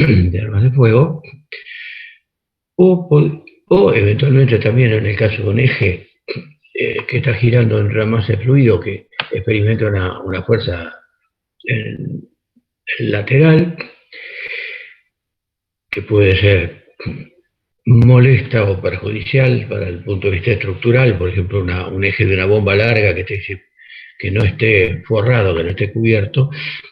de armas de fuego, o eventualmente también en el caso de un eje que está girando en ramas de fluido que experimenta una fuerza en, lateral, que puede ser molesta o perjudicial para el punto de vista estructural, por ejemplo, un eje de una bomba larga que no esté forrado, que no esté cubierto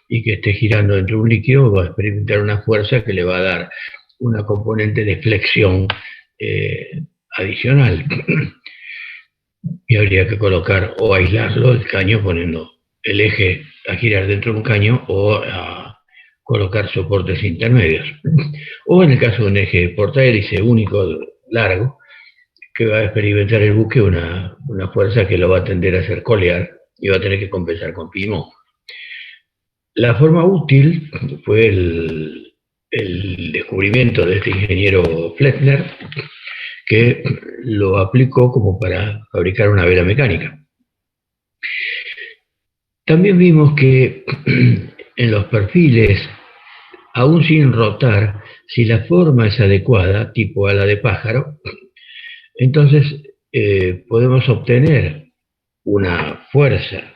y que esté girando dentro de un líquido, va a experimentar una fuerza que le va a dar una componente de flexión adicional. Y habría que colocar o aislarlo el caño poniendo el eje a girar dentro de un caño o a colocar soportes intermedios. O en el caso de un eje portahélice único, largo, que va a experimentar el buque una fuerza que lo va a tender a hacer colear y va a tener que compensar con timón. La forma útil fue el descubrimiento de este ingeniero Flettner, que lo aplicó como para fabricar una vela mecánica. También vimos que en los perfiles, aún sin rotar, si la forma es adecuada, tipo ala de pájaro, entonces podemos obtener una fuerza,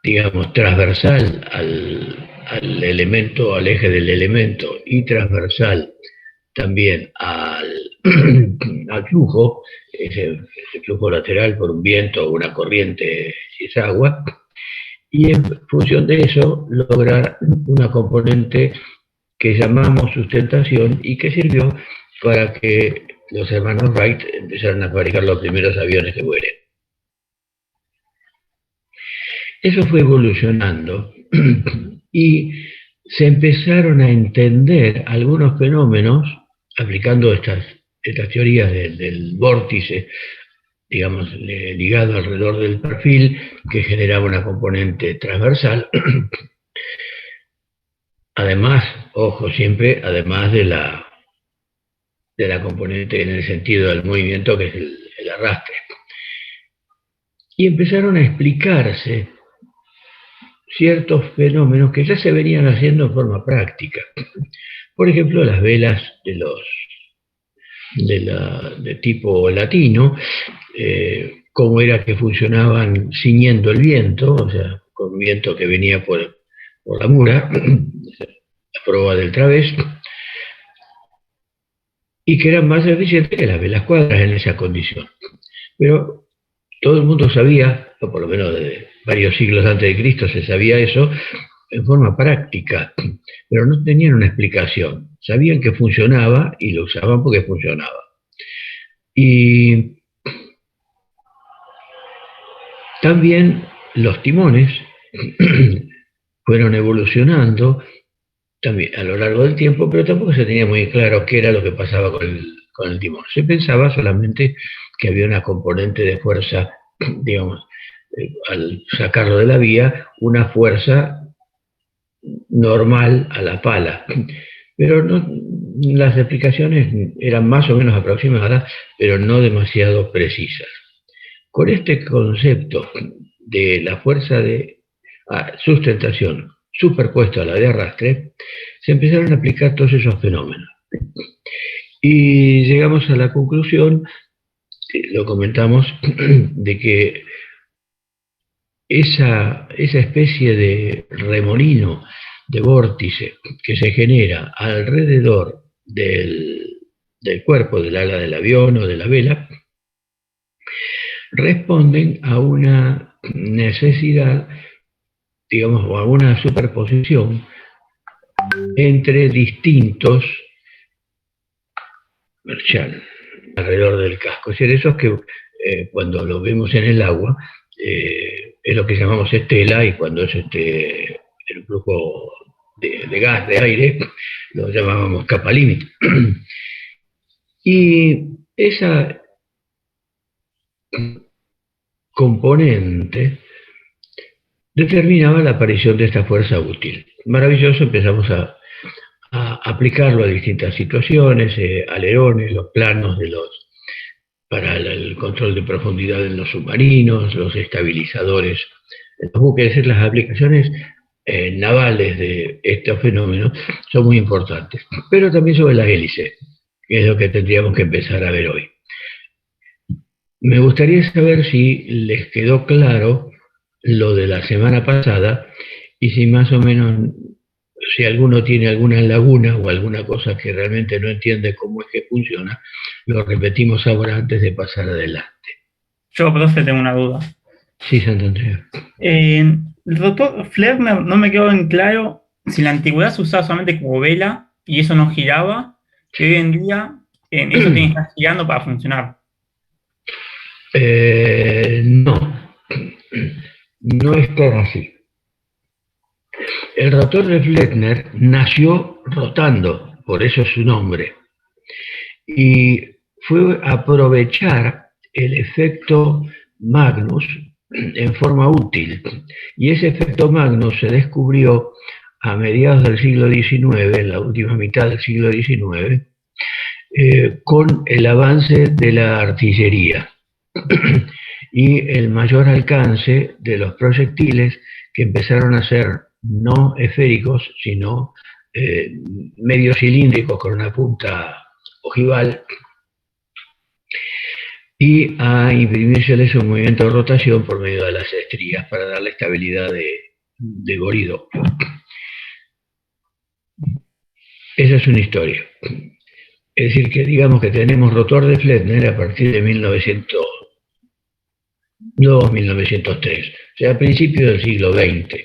digamos, transversal al elemento, al eje del elemento, y transversal también al flujo, ese flujo lateral por un viento o una corriente si es agua, y en función de eso lograr una componente que llamamos sustentación y que sirvió para que los hermanos Wright empezaran a fabricar los primeros aviones que vuelen. Eso fue evolucionando y se empezaron a entender algunos fenómenos aplicando estas teorías del vórtice, digamos, ligado alrededor del perfil, que generaba una componente transversal. Además, ojo, siempre, además de la componente en el sentido del movimiento, que es el arrastre. Y empezaron a explicarse ciertos fenómenos que ya se venían haciendo en forma práctica. Por ejemplo, las velas de tipo latino, cómo era que funcionaban ciñendo el viento, o sea, con viento que venía por la mura, la proa del través, y que eran más eficientes que las velas cuadras en esa condición. Pero todo el mundo sabía, o por lo menos desde varios siglos antes de Cristo se sabía eso, en forma práctica, pero no tenían una explicación. Sabían que funcionaba y lo usaban porque funcionaba. Y también los timones fueron evolucionando también a lo largo del tiempo, pero tampoco se tenía muy claro qué era lo que pasaba con el timón. Se pensaba solamente que había una componente de fuerza, digamos, al sacarlo de la vía, una fuerza normal a la pala. Pero no, las explicaciones eran más o menos aproximadas, pero no demasiado precisas. Con este concepto de la fuerza de sustentación superpuesta a la de arrastre, se empezaron a aplicar todos esos fenómenos. Y llegamos a la conclusión, lo comentamos, de que esa especie de remolino, de vórtice que se genera alrededor del cuerpo, del ala del avión o de la vela, responden a una necesidad, digamos, o a una superposición entre distintos merchán alrededor del casco. Es decir, esos que cuando lo vemos en el agua es lo que llamamos estela, y cuando es el flujo de gas, de aire, lo llamábamos capa límite. Y esa componente determinaba la aparición de esta fuerza útil. Maravilloso, empezamos a aplicarlo a distintas situaciones, alerones, los planos para el control de profundidad en los submarinos, los estabilizadores en los buques. Las aplicaciones navales de estos fenómenos son muy importantes, pero también sobre las hélices, que es lo que tendríamos que empezar a ver hoy. Me gustaría saber si les quedó claro lo de la semana pasada y si más o menos, si alguno tiene alguna laguna o alguna cosa que realmente no entiende cómo es que funciona, lo repetimos ahora antes de pasar adelante. Yo, profe, tengo una duda. Sí, Santander. El doctor Flerner no me quedó en claro si en la antigüedad se usaba solamente como vela y eso no giraba, y hoy en día eso tiene que estar girando para funcionar. No, no es tan así. El rotor de Flettner nació rotando, por eso es su nombre, y fue aprovechar el efecto Magnus en forma útil. Y ese efecto Magnus se descubrió a mediados del siglo XIX, en la última mitad del siglo XIX, con el avance de la artillería y el mayor alcance de los proyectiles que empezaron a ser no esféricos, sino medio cilíndricos con una punta ojival, y a imprimírseles un movimiento de rotación por medio de las estrías para darle estabilidad de gorido. Esa es una historia. Es decir, que digamos que tenemos rotor de Flettner a partir de 1902, 1903, o sea, a principios del siglo XX.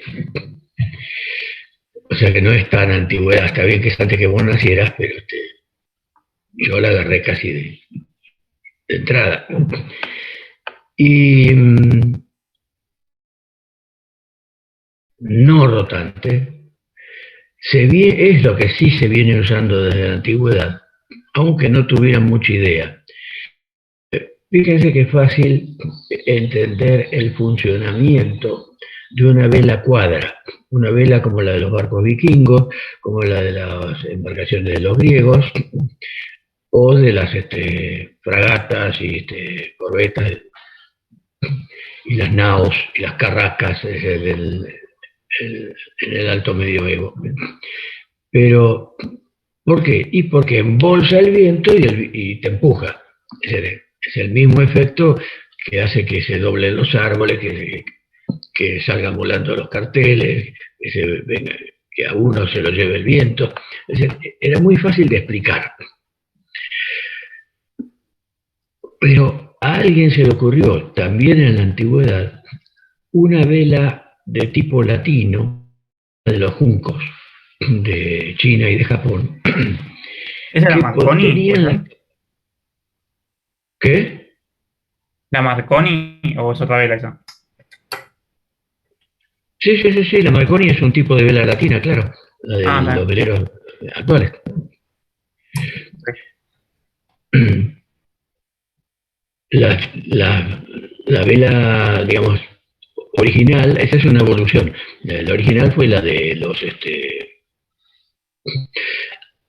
O sea que no es tan antigüedad, está bien que es antes que vos nacieras, pero yo la agarré casi de entrada. Y no rotante es lo que sí se viene usando desde la antigüedad, aunque no tuvieran mucha idea. Fíjense que es fácil entender el funcionamiento de una vela cuadra, una vela como la de los barcos vikingos, como la de las embarcaciones de los griegos, o de las fragatas y corbetas y las naos y las carracas en el alto medioevo. Pero, ¿por qué? Y porque embolsa el viento y te empuja. Es el mismo efecto que hace que se doblen los árboles, que salgan volando los carteles, que a uno se lo lleve el viento. Es decir, era muy fácil de explicar. Pero a alguien se le ocurrió, también en la antigüedad, una vela de tipo latino, de los juncos de China y de Japón, ¿Esa es la que Marconi, puede ser? tenían... ¿Qué? ¿La Marconi o es otra vela esa? Sí, sí, sí, sí, la Marconi es un tipo de vela latina, claro, la de Ah, los está veleros actuales. La, la, la vela, digamos, original, esa es una evolución. La original fue la de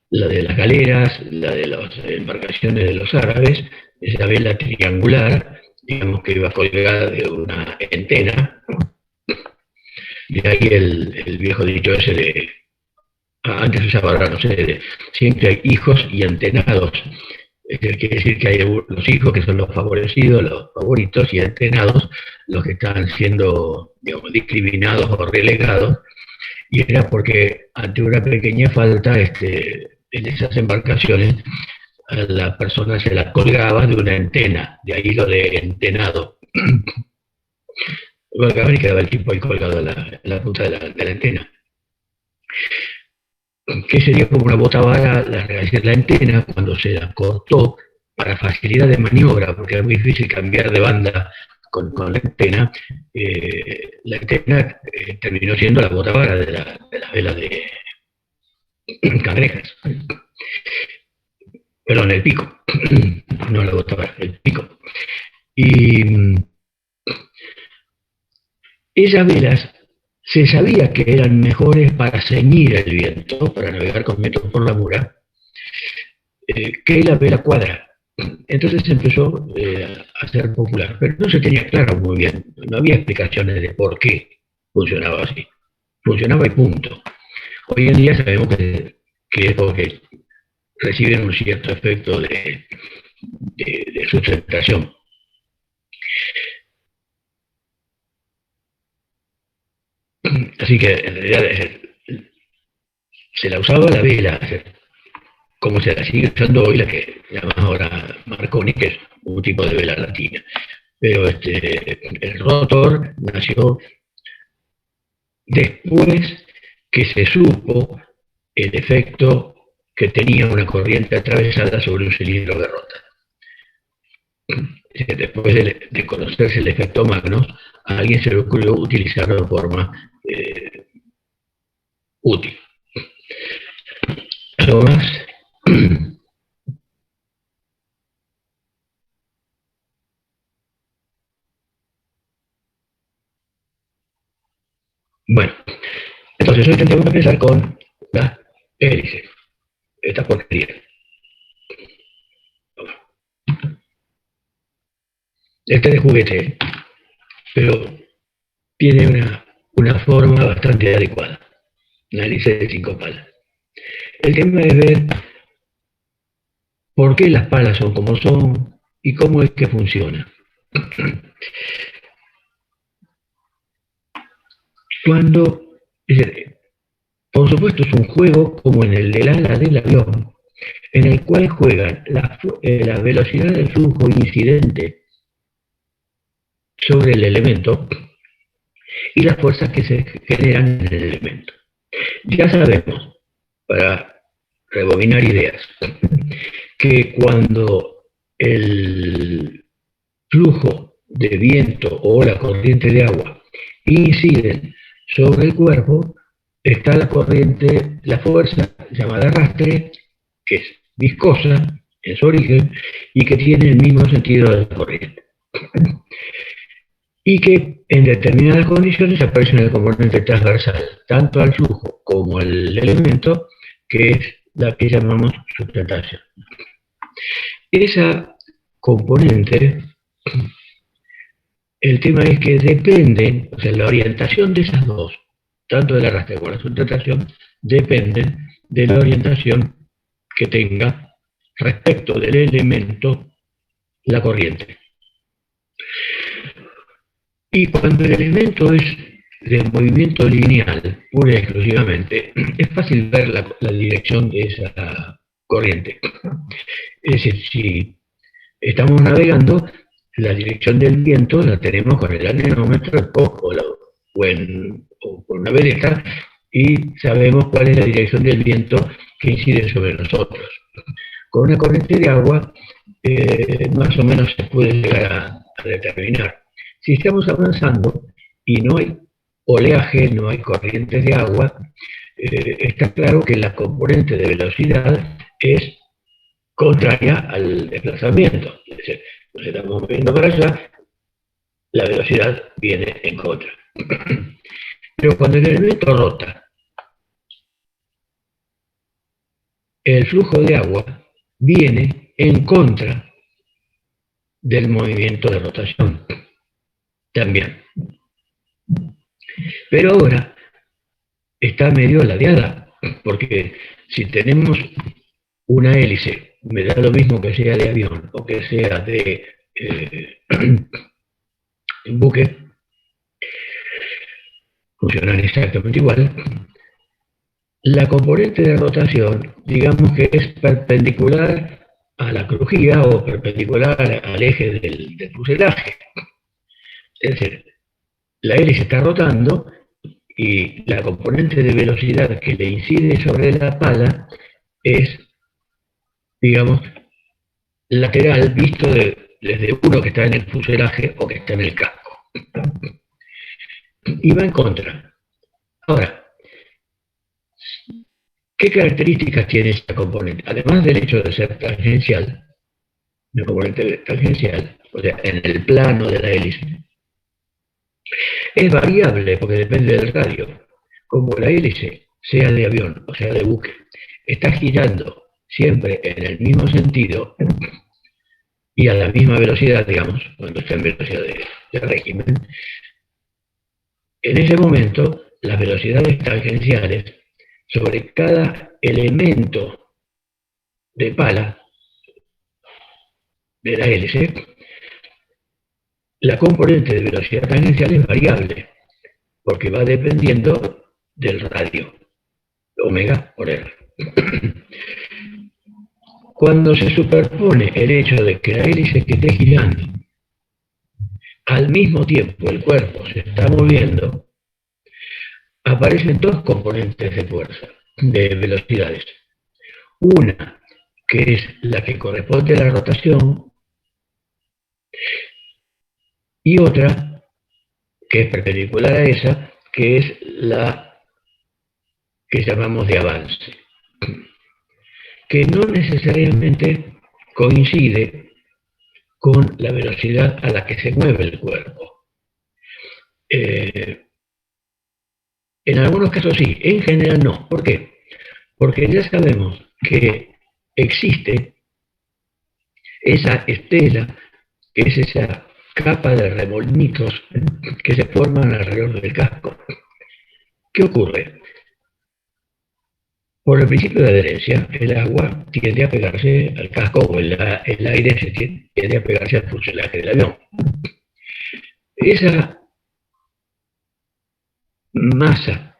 las galeras, la de las embarcaciones de los árabes, esa vela triangular, digamos que iba colgada de una antena, de ahí el viejo dicho ese de, antes se usaba, ahora no sé, siempre hay hijos y antenados. Quiere decir que hay los hijos que son los favorecidos, los favoritos, y antenados, los que están siendo, digamos, discriminados o relegados, y era porque ante una pequeña falta en esas embarcaciones a la persona se la colgaba de una antena, de ahí lo de entenado. Colgaban y quedaba el tipo ahí colgado en la punta de la antena. Que sería como una botavara la antena cuando se la cortó para facilidad de maniobra, porque era muy difícil cambiar de banda con la antena terminó siendo la botavara de la vela de cangrejas. Perdón, el pico, no la botavara, el pico. Y esas velas se sabía que eran mejores para ceñir el viento, para navegar con viento por la mura, que la vela cuadra. Entonces se empezó a ser popular, pero no se tenía claro muy bien, no había explicaciones de por qué funcionaba así. funcionaba y punto. Hoy en día sabemos que es porque reciben un cierto efecto de sustentación. Así que en realidad se la usaba la vela, como se la sigue usando hoy, la que llaman ahora Marconi, que es un tipo de vela latina. Pero el rotor nació después que se supo el efecto que tenía una corriente atravesada sobre un cilindro de rota. Después de conocerse el efecto Magnus, a alguien se le ocurrió utilizarlo de forma útil. ¿Algo más? Bueno, entonces hoy tendremos que empezar con la hélice, esta porquería. Este de juguete, pero tiene una forma bastante adecuada, una hélice de 5 palas. El tema es ver por qué las palas son como son y cómo es que funciona. Cuando, por supuesto, es un juego como en el del ala del avión, en el cual juegan la velocidad del flujo incidente sobre el elemento y las fuerzas que se generan en el elemento. Ya sabemos, para rebobinar ideas, que cuando el flujo de viento o la corriente de agua inciden sobre el cuerpo, está la corriente, la fuerza llamada arrastre, que es viscosa en su origen y que tiene el mismo sentido de la corriente. Y que en determinadas condiciones aparece en el componente transversal, tanto al flujo como al elemento, que es la que llamamos sustentación. Esa componente, el tema es que dependen, o sea, la orientación de esas dos, tanto del arrastre como la sustentación, dependen de la orientación que tenga respecto del elemento la corriente. Y cuando el elemento es de movimiento lineal, pura y exclusivamente, es fácil ver la dirección de esa corriente. Es decir, si estamos navegando, la dirección del viento la tenemos con el anemómetro o con una veleta y sabemos cuál es la dirección del viento que incide sobre nosotros. Con una corriente de agua, más o menos se puede llegar a determinar. Si estamos avanzando y no hay oleaje, no hay corrientes de agua, está claro que la componente de velocidad es contraria al desplazamiento. Es decir, nos estamos moviendo para allá, la velocidad viene en contra. Pero cuando el elemento rota, el flujo de agua viene en contra del movimiento de rotación también. Pero ahora está medio ladeada, porque si tenemos una hélice, me da lo mismo que sea de avión o que sea de buque, funcionan exactamente igual. La componente de rotación, digamos que es perpendicular a la crujía o perpendicular al eje del fuselaje. Es decir, la hélice está rotando y la componente de velocidad que le incide sobre la pala es, digamos, lateral visto desde uno que está en el fuselaje o que está en el casco. Y va en contra. Ahora, ¿qué características tiene esta componente? Además del hecho de ser tangencial, una componente tangencial, o sea, en el plano de la hélice, es variable porque depende del radio. Como la hélice, sea de avión o sea de buque, está girando siempre en el mismo sentido y a la misma velocidad, digamos, cuando está en velocidad de régimen, en ese momento las velocidades tangenciales sobre cada elemento de pala de la hélice, la componente de velocidad tangencial es variable, porque va dependiendo del radio, omega por R. Cuando se superpone el hecho de que la hélice que esté girando, al mismo tiempo el cuerpo se está moviendo, aparecen dos componentes de fuerza, de velocidades. Una, que es la que corresponde a la rotación, y otra, que es perpendicular a esa, que es la que llamamos de avance, que no necesariamente coincide con la velocidad a la que se mueve el cuerpo. En algunos casos sí, en general no. ¿Por qué? Porque ya sabemos que existe esa estela, que es esa capa de remolinos que se forman alrededor del casco. ¿Qué ocurre? Por el principio de adherencia, el agua tiende a pegarse al casco o el aire tiende a pegarse al fuselaje del avión. Esa masa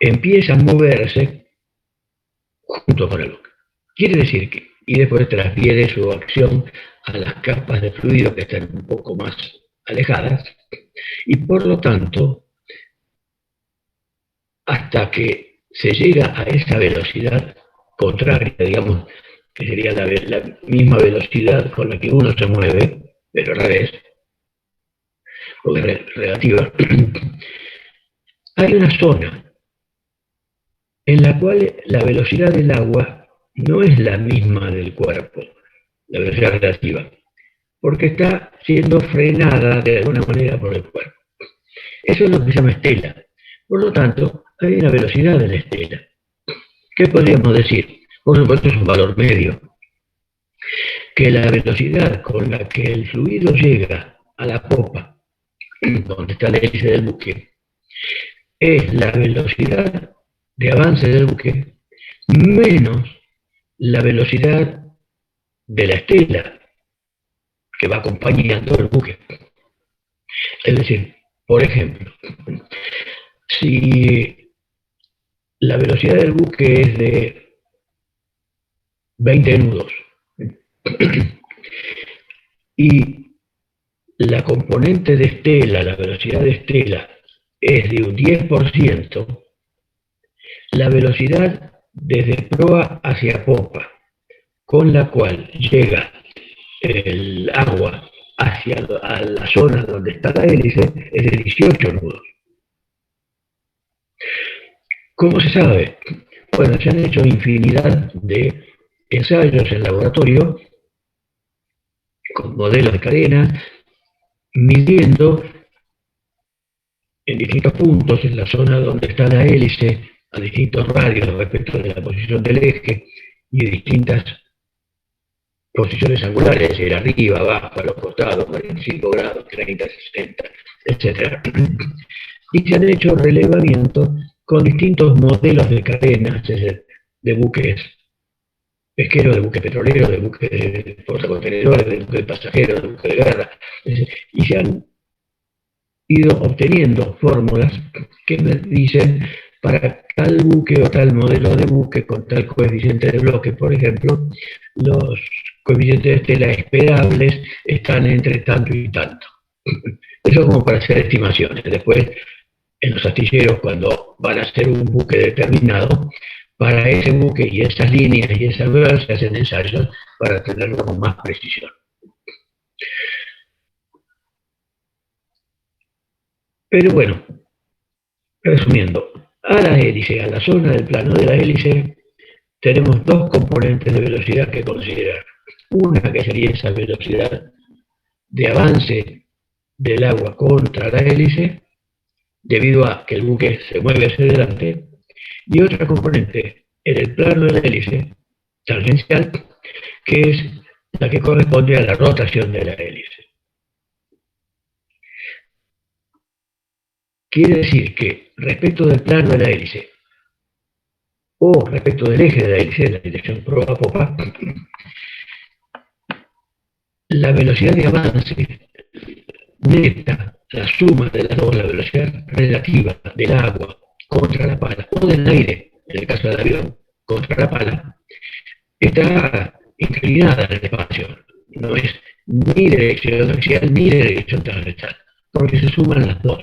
empieza a moverse junto con el buque. Quiere decir que, y después transfiere su acción a las capas de fluido que están un poco más alejadas, y por lo tanto, hasta que se llega a esa velocidad contraria, digamos, que sería la misma velocidad con la que uno se mueve, pero al revés, o relativa, hay una zona en la cual la velocidad del agua no es la misma del cuerpo, la velocidad relativa, porque está siendo frenada de alguna manera por el cuerpo. Eso es lo que se llama estela. Por lo tanto, hay una velocidad en la estela. ¿Qué podríamos decir? Por supuesto es un valor medio, que la velocidad con la que el fluido llega a la popa, donde está la hélice del buque, es la velocidad de avance del buque menos la velocidad de la estela que va acompañando el buque. Es decir, por ejemplo, si la velocidad del buque es de 20 nudos y la componente de estela, la velocidad de estela, es de un 10%, la velocidad desde proa hacia popa, con la cual llega el agua hacia la zona donde está la hélice, es de 18 nudos. ¿Cómo se sabe? Bueno, se han hecho infinidad de ensayos en laboratorio con modelos de cadena, midiendo en distintos puntos en la zona donde está la hélice a distintos radios respecto de la posición del eje y de distintas posiciones angulares, es decir, arriba, abajo, a los costados, 45 grados, 30, 60, etc. Y se han hecho relevamientos con distintos modelos de cadenas, es decir, de buques pesqueros, de buques petroleros, de buques de portacontenedores, de buques de pasajeros, de buques de guerra, y se han ido obteniendo fórmulas que me dicen para tal buque o tal modelo de buque con tal coeficiente de bloque, por ejemplo, los coeficientes de estela esperables están entre tanto y tanto. Eso como para hacer estimaciones. Después, en los astilleros, cuando van a hacer un buque determinado, para ese buque y esas líneas y esas ruedas se hacen ensayos para tenerlo con más precisión. Pero bueno, resumiendo, a la hélice, a la zona del plano de la hélice, tenemos dos componentes de velocidad que considerar. Una que sería esa velocidad de avance del agua contra la hélice, debido a que el buque se mueve hacia adelante, y otra componente en el plano de la hélice, tangencial, que es la que corresponde a la rotación de la hélice. Quiere decir que respecto del plano de la hélice o respecto del eje de la hélice, la dirección proa-popa, la velocidad de avance neta, la suma de las dos, la velocidad relativa del agua contra la pala, o del aire, en el caso del avión, contra la pala, está inclinada en el espacio. No es ni dirección axial ni dirección transversal, porque se suman las dos.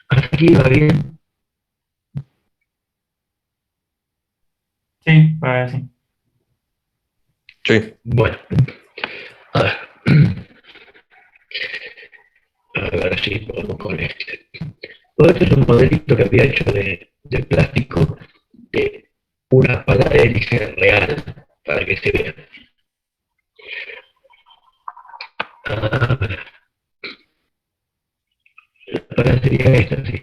¿Hasta aquí va bien? Sí, para sí. Sí. Bueno, a ver. A ver si podemos con este. Todo esto es un modelito que había hecho de plástico de una pala de hélice real, para que se vea. A ver. La pala sería esta, sí.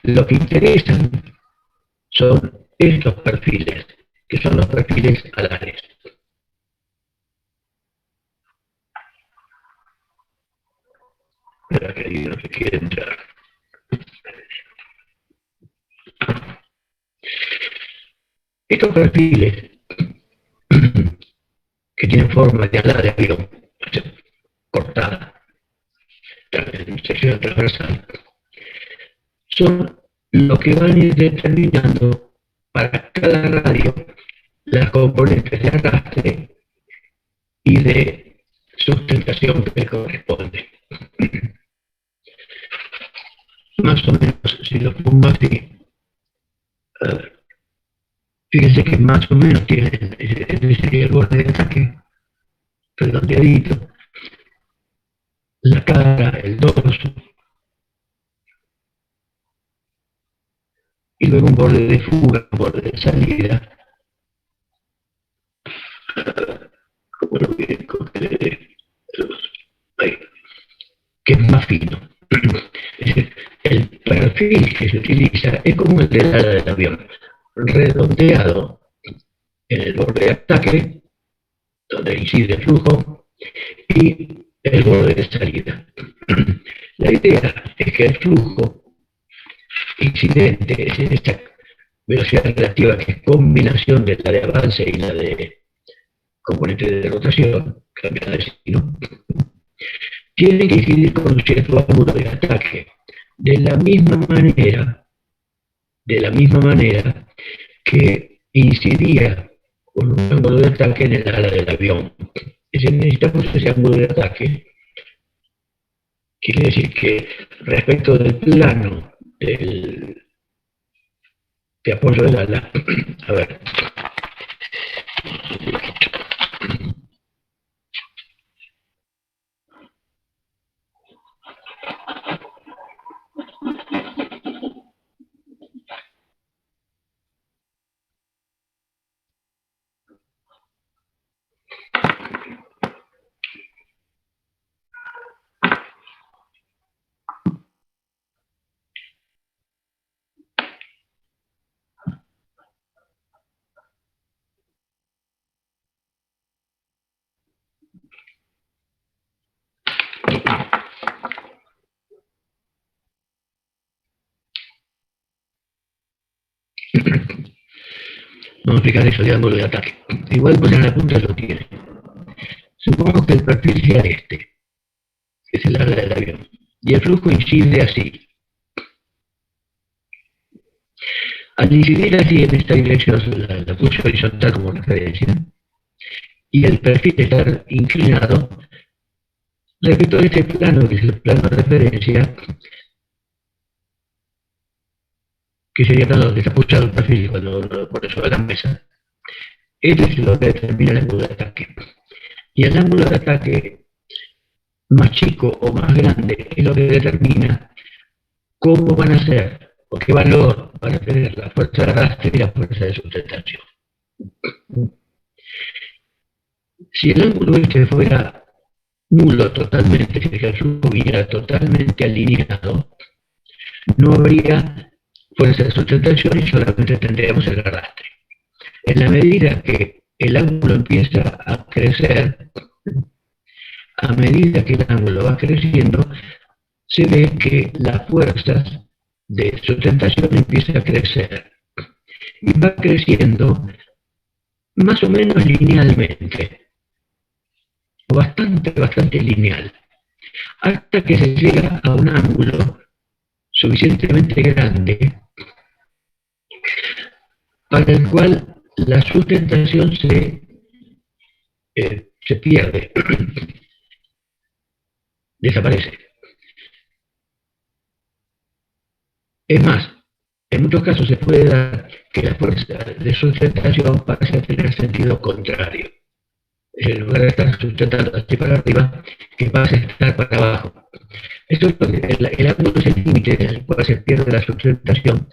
Lo que interesan son estos perfiles, que son los perfiles alares. Espera que ahí no se quiere entrar. Estos perfiles, que tienen forma de ala de avión, cortada, en sección transversal, son los que van a ir determinando para cada radio las componentes de arrastre y de sustentación que le corresponde. Más o menos, si lo pongo así, fíjense que más o menos tiene el borde de ataque redondeadito, la cara, el dorso, y luego un borde de fuga, un borde de salida, como lo que es más fino. Es decir, el perfil que se utiliza es como el del ala del avión, redondeado en el borde de ataque, donde incide el flujo, y el borde de salida. La idea es que el flujo incidente es esta velocidad relativa, que es combinación de la de avance y la de componente de rotación, cambiada de signo, tiene que incidir con un cierto ángulo de ataque, de la misma manera que incidía con un ángulo de ataque en el ala del avión. Si necesitamos ese ángulo de ataque, quiere decir que respecto del plano de apoyo del ala, a ver, vamos a explicar eso de ángulo de ataque. Igual pues en la punta lo tiene. Supongamos que el perfil sea este, que es el ala del avión, y el flujo incide así. Al incidir así en esta dirección, la puse horizontal como referencia, y el perfil está inclinado respecto a este plano, que es el plano de referencia, que sería el donde está puesto el perfil cuando lo pone sobre la mesa. Este es lo que determina el ángulo de ataque. Y el ángulo de ataque más chico o más grande es lo que determina cómo van a ser, o qué valor van a tener la fuerza de arrastre y la fuerza de sustentación. Si el ángulo este fuera nulo totalmente, si el flujo viniera totalmente alineado, no habría fuerza de sustentación y solamente tendríamos el arrastre. En la medida que el ángulo empieza a crecer, a medida que el ángulo va creciendo, se ve que las fuerzas de sustentación empiezan a crecer y va creciendo más o menos linealmente, o bastante lineal, hasta que se llega a un ángulo suficientemente grande para el cual la sustentación se pierde, desaparece. Es más, en muchos casos se puede dar que la fuerza de sustentación pase a tener sentido contrario. En lugar de estar sustentando hacia para arriba, que pase a estar para abajo. Esto es el ángulo es el límite en el cual se pierde la sustentación,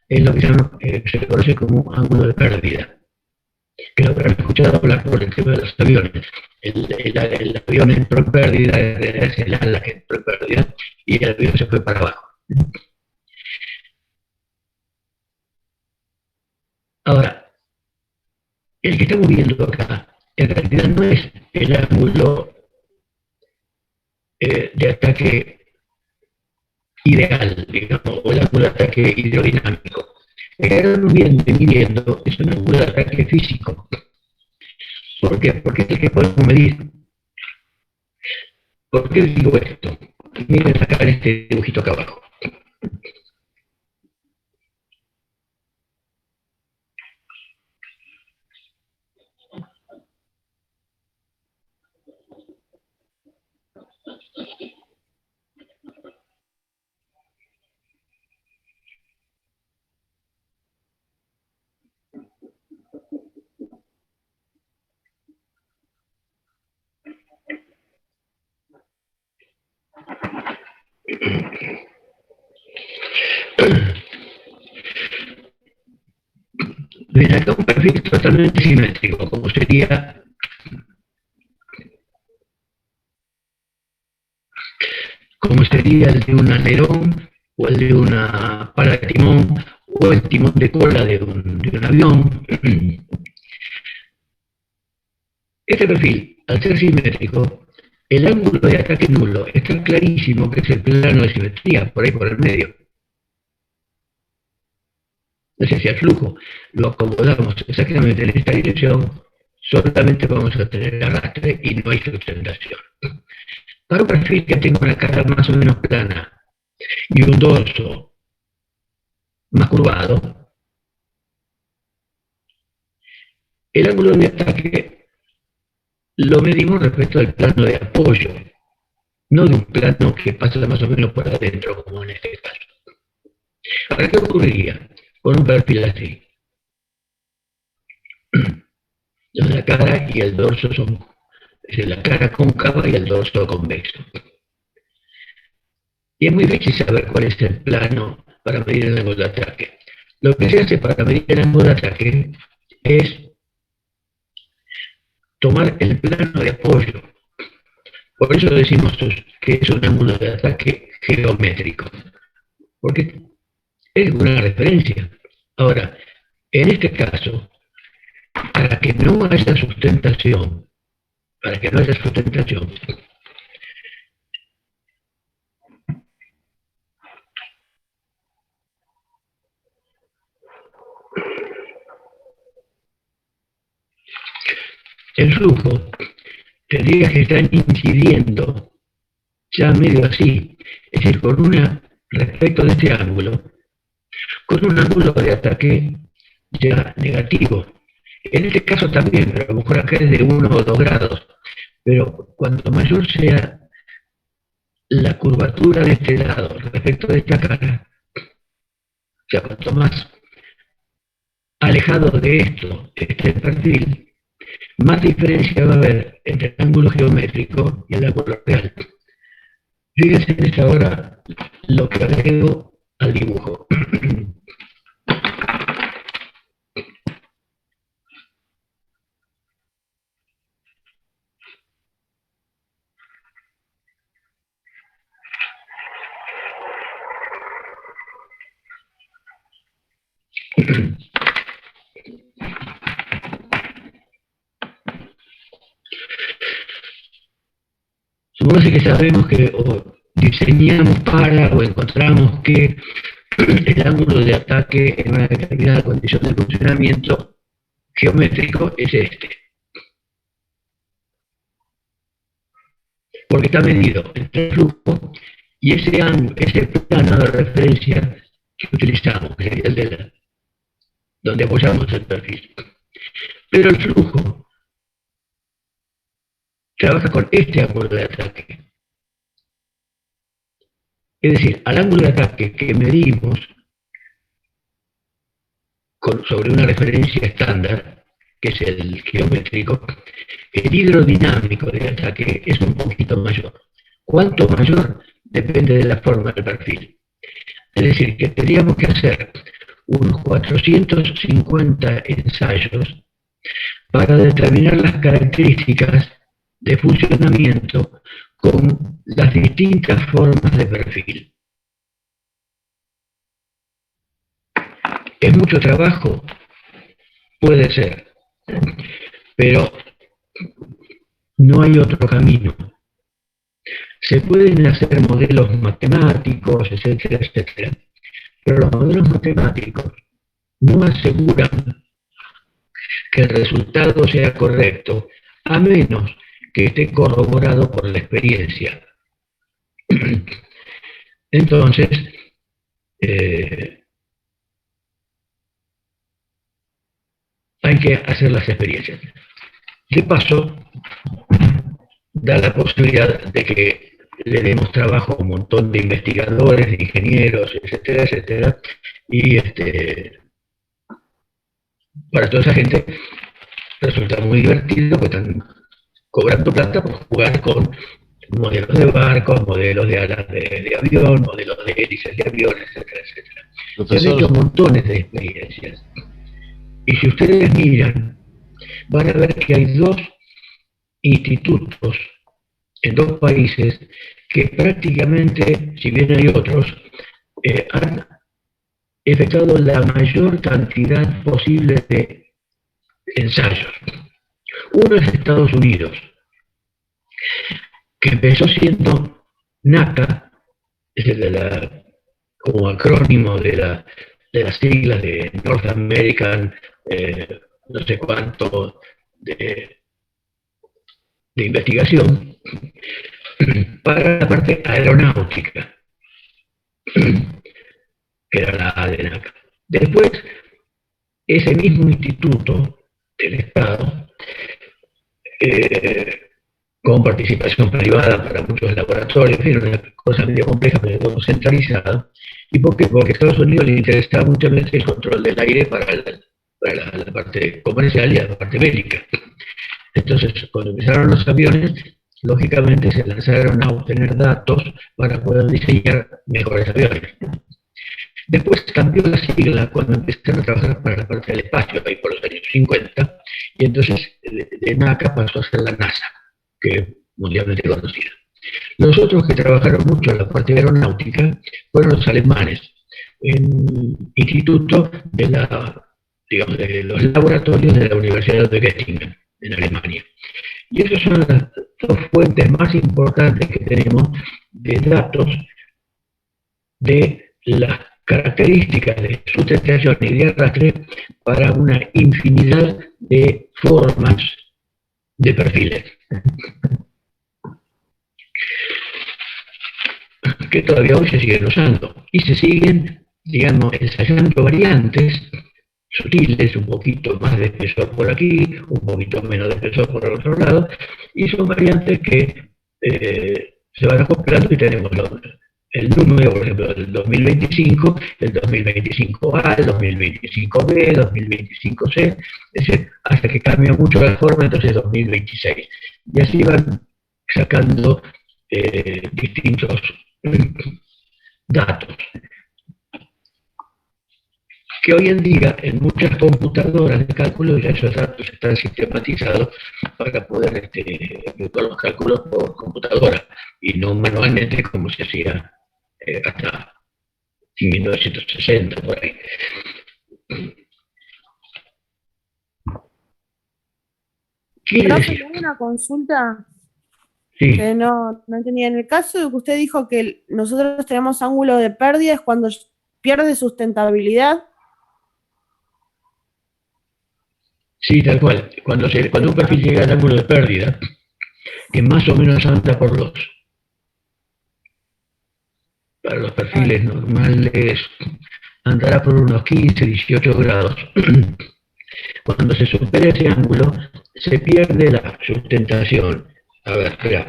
es lo que se conoce como ángulo de pérdida, que lo habrán escuchado hablar por el tema de los aviones. El avión entró en pérdida, es el ala que entró en pérdida, y el avión se fue para abajo. Ahora, el que estamos viendo acá, en realidad no es el ángulo de ataque ideal, digamos, o el ángulo de ataque hidrodinámico. El que estamos midiendo es un ángulo de ataque físico. ¿Por qué? Porque es el que podemos medir. ¿Por qué digo esto? Miren acá en este dibujito acá abajo. Ven acá un perfil totalmente simétrico, como sería el de un alerón o el de una pala de timón o el timón de cola de un avión. Este perfil, al ser simétrico, el ángulo de ataque nulo está clarísimo que es el plano de simetría, por ahí por el medio. Entonces, si al flujo lo acomodamos exactamente en esta dirección, solamente vamos a tener arrastre y no hay sustentación. Para un perfil que tenga una cara más o menos plana y un dorso más curvado, el ángulo de ataque lo medimos respecto al plano de apoyo, no de un plano que pasa más o menos por adentro, como en este caso. Ahora, ¿qué ocurriría con un perfil así? La cara y el dorso son, es decir, la cara cóncava y el dorso convexo. Y es muy difícil saber cuál es el plano para medir el ángulo de ataque. Lo que se hace para medir el ángulo de ataque es tomar el plano de apoyo. Por eso decimos que es un ángulo de ataque geométrico, porque es una referencia. Ahora, en este caso, para que no haya sustentación, el flujo tendría que estar incidiendo ya medio así, es decir, respecto de este ángulo, con un ángulo de ataque ya negativo. En este caso también, pero a lo mejor acá es de 1 o 2 grados, pero cuanto mayor sea la curvatura de este lado respecto de esta cara, o sea, cuanto más alejado de esto esté el perfil, más diferencia va a haber entre el ángulo geométrico y el ángulo real. Fíjense en esta hora lo que agrego al dibujo. Supongamos que sabemos que, o diseñamos para o encontramos que el ángulo de ataque en una determinada condición de funcionamiento geométrico es este. Porque está medido el flujo y ese plano de referencia que utilizamos, que sería el de donde apoyamos el perfil. Pero el flujo trabaja con este ángulo de ataque. Es decir, al ángulo de ataque que medimos sobre una referencia estándar, que es el geométrico, el hidrodinámico de ataque es un poquito mayor. ¿Cuánto mayor? Depende de la forma del perfil. Es decir, que tendríamos que hacer unos 450 ensayos para determinar las características de funcionamiento con las distintas formas de perfil. ¿Es mucho trabajo? Puede ser, pero no hay otro camino. Se pueden hacer modelos matemáticos, etcétera, etcétera, pero los modelos matemáticos no aseguran que el resultado sea correcto, a menos que esté corroborado por la experiencia. Entonces, hay que hacer las experiencias. De paso, da la posibilidad de que le demos trabajo a un montón de investigadores, de ingenieros, etcétera, etcétera, y para toda esa gente resulta muy divertido, porque están cobrando plata por jugar con modelos de barcos, modelos de alas de avión, modelos de hélices de avión, etcétera, etcétera. Se han hecho montones de experiencias. Y si ustedes miran, van a ver que hay dos institutos en dos países que prácticamente, si bien hay otros, han efectuado la mayor cantidad posible de ensayos. Uno es Estados Unidos, que empezó siendo NACA, es como acrónimo de las siglas de North American, no sé cuánto, de investigación, para la parte aeronáutica, que era la ADENAC. Después, ese mismo instituto del Estado, con participación privada para muchos laboratorios, era una cosa medio compleja, pero todo centralizado. ¿Y por qué? Porque a Estados Unidos le interesaba mucho el control del aire para la parte comercial y la parte bélica. Entonces, cuando empezaron los aviones, lógicamente se lanzaron a obtener datos para poder diseñar mejores aviones. Después cambió la sigla cuando empezaron a trabajar para la parte del espacio, ahí por los años 50, y entonces de NACA pasó a ser la NASA, que es mundialmente conocida. Los otros que trabajaron mucho en la parte aeronáutica fueron los alemanes, en instituto de los laboratorios de la Universidad de Göttingen, en Alemania. Y esas son las dos fuentes más importantes que tenemos de datos de las características de sustentación y de arrastre para una infinidad de formas de perfiles, que todavía hoy se siguen usando y se siguen, digamos, ensayando variantes sutiles, un poquito más de espesor por aquí, un poquito menos de espesor por el otro lado, y son variantes que se van acoplando y tenemos el número, por ejemplo, del 2025, el 2025A, el 2025B, el 2025C, es decir, hasta que cambia mucho la forma, entonces 2026. Y así van sacando distintos datos, que hoy en día en muchas computadoras de cálculo ya esos datos están sistematizados para poder efectuar los cálculos por computadora y no manualmente como se hacía hasta 1960 por ahí. Profe, tengo una consulta. Sí, que no entendía. En el caso de que usted dijo que nosotros tenemos ángulo de pérdida, es cuando pierde sustentabilidad. sí, tal cual. Cuando un perfil llega al ángulo de pérdida, que más o menos anda por para los Ah, perfiles normales, andará por unos 15, 18 grados. Cuando se supera ese ángulo, se pierde la sustentación. A ver, espera,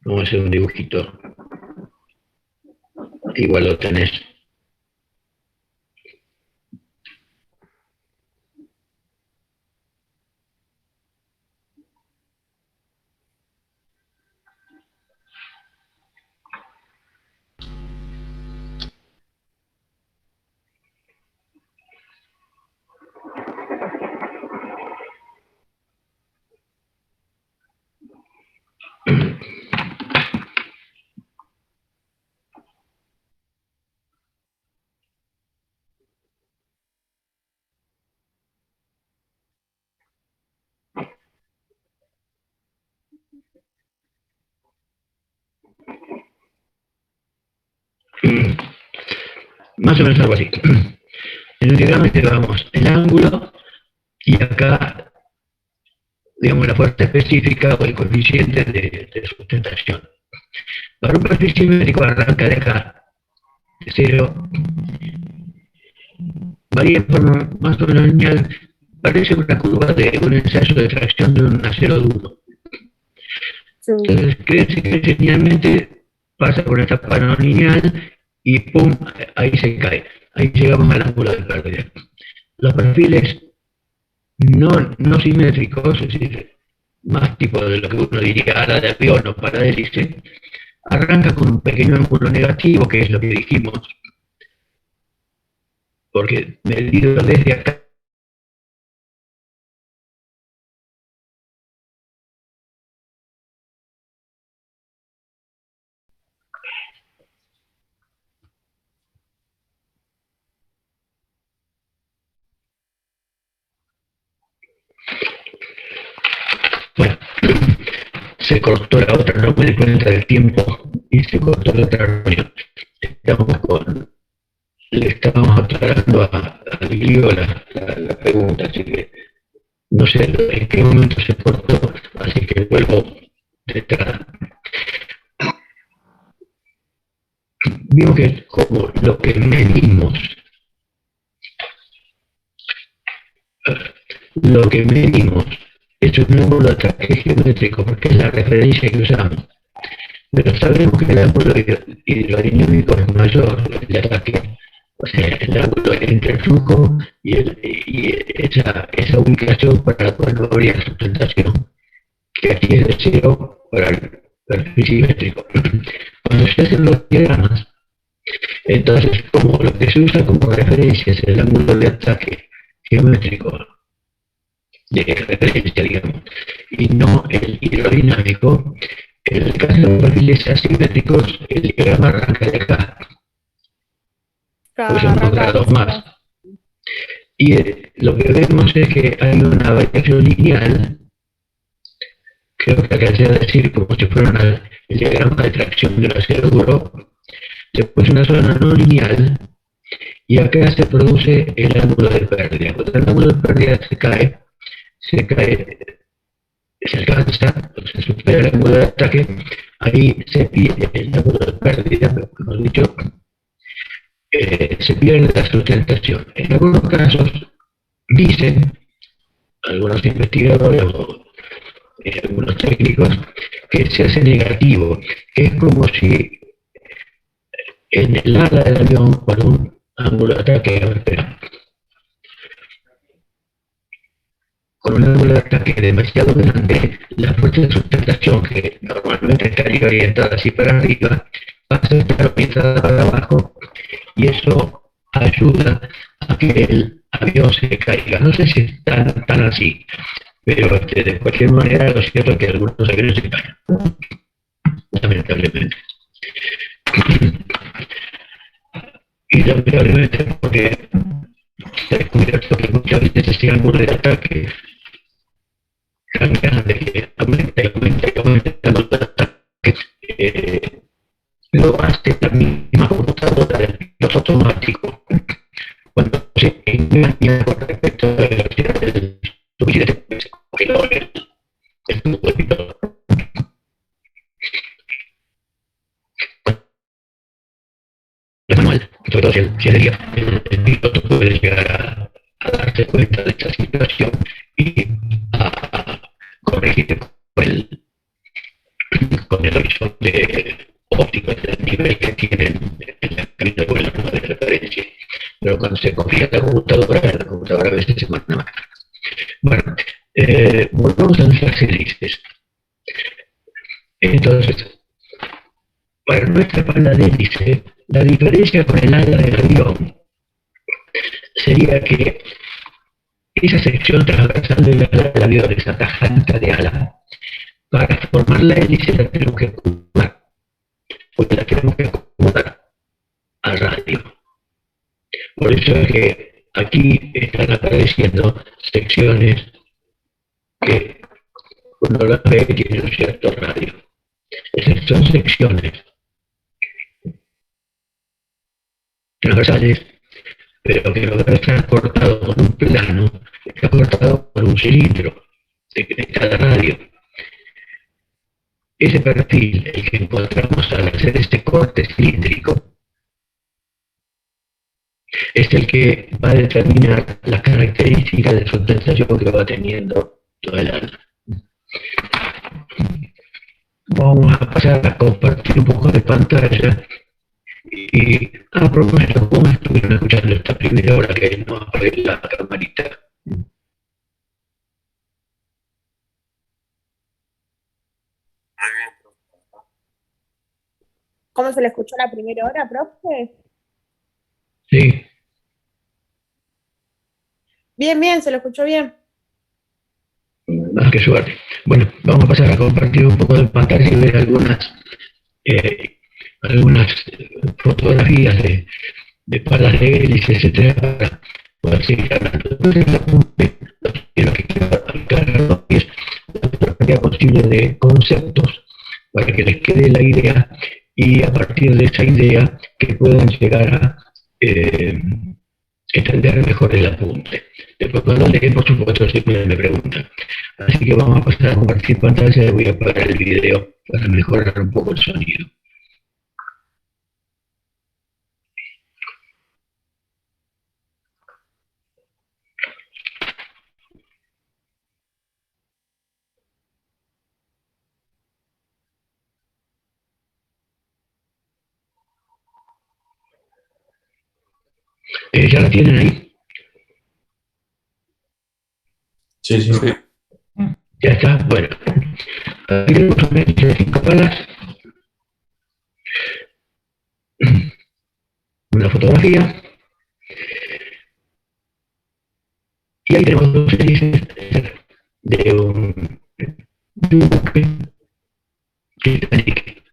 vamos a hacer un dibujito. Igual lo tenés. Más o menos algo así. En el diagrama llevamos el ángulo y acá, digamos, la fuerza específica o el coeficiente de sustentación. Para un perfil simétrico arranca de acá, de cero, varía en forma más o menos lineal, parece una curva de un ensayo de tracción de un acero duro. sí. Entonces crece linealmente, pasa por una etapa no lineal y pum, ahí se cae. Ahí llegamos al ángulo de pérdida. Los perfiles no simétricos, es decir, más tipo de lo que uno diría ala de avión o para hélice, arranca con un pequeño ángulo negativo, que es lo que dijimos, porque medido desde acá. Bueno, se cortó la otra, no me di cuenta del tiempo y se cortó la otra reunión. Estamos con, le estábamos aclarando a Lilio la pregunta, así que no sé en qué momento se cortó, así que vuelvo detrás. Vimos que como lo que medimos es un ángulo de ataque geométrico porque es la referencia que usamos. Pero sabemos que el ángulo hidrodinámico es mayor, el de ataque, o sea, el ángulo entre el flujo y esa ubicación para la cual no habría sustentación, que aquí es de cero para el perfil simétrico. Cuando se hacen los diagramas, entonces como lo que se usa como referencia es el ángulo de ataque geométrico de referencia, digamos, y no el hidrodinámico, en el caso de los perfiles asimétricos, el diagrama arranca de acá, pues son unos grados más. Y lo que vemos es que hay una variación lineal, creo que acá se va a decir como si fuera el diagrama de tracción del acero duro, después una zona no lineal, y acá se produce el ángulo de pérdida. Cuando el ángulo de pérdida se alcanza, se supera el ángulo de ataque, ahí se pierde el ángulo de pérdida, mejor dicho, se pierde la sustentación. En algunos casos dicen algunos investigadores o algunos técnicos que se hace negativo, que es como si en el ala del avión con un ángulo de ataque, espera, con un ángulo de ataque demasiado grande, la fuerza de sustentación, que normalmente estaría orientada así para arriba, pasa a estar orientada para abajo, y eso ayuda a que el avión se caiga. No sé si es tan así, pero de cualquier manera lo cierto es que algunos aviones se caen, lamentablemente. Y lamentablemente porque se ha descubierto que muchas veces ese ángulo de ataque tan grande que aumenta y aumenta y aumenta, lo hace la misma computadora del piloto automático cuando se engaña con respecto a la velocidad del suficiente corredores del tubo de piloto. Es manual, sobre todo si es día, el piloto puede llegar a darse cuenta de esta situación y a corregir con el horizonte óptico del nivel que tienen en la cabina de vuelo de referencia. Pero cuando se confía la computadora a veces se manda más. Bueno, volvamos a nuestras hélices. Entonces, para nuestra pala de hélice, la diferencia con el ala del avión sería que esa sección transversal del ala del avión, esa tajanta de ala, para formar la hélice la tenemos que acomodar, porque la tenemos que acomodar a radio. Por eso es que aquí están apareciendo secciones que uno las ve y tienen un cierto radio. Esas son secciones transversales, pero que no debe estar cortado con un plano, está cortado por un cilindro de cada radio. Ese perfil, el que encontramos al hacer este corte cilíndrico, es el que va a determinar las características de sustentación que va teniendo toda el ala. Vamos a pasar a compartir un poco de pantalla y a propósito, ¿cómo estuvieron escuchando esta primera hora que no apagué la camarita? ¿Cómo se le escuchó la primera hora, profe? Sí. Bien, bien, se lo escuchó bien. Ah, qué suerte. Bueno, vamos a pasar a compartir un poco de pantalla y ver algunas fotografías de palas de hélice, etcétera, para poder seguir hablando. Entonces, lo que quiero aclarar es la mayor posible de conceptos para que les quede la idea y a partir de esa idea que puedan llegar a entender mejor el apunte. Después cuando leen, por supuesto, siempre me preguntan. Así que vamos a pasar a compartir pantalla y voy a apagar el video para mejorar un poco el sonido. ¿Ya la tienen ahí? Sí, sí. Sí. Ya está, bueno. Aquí tenemos un hélice de 5 palas. Una fotografía. Y ahí tenemos dos hélices de un buque Titanic.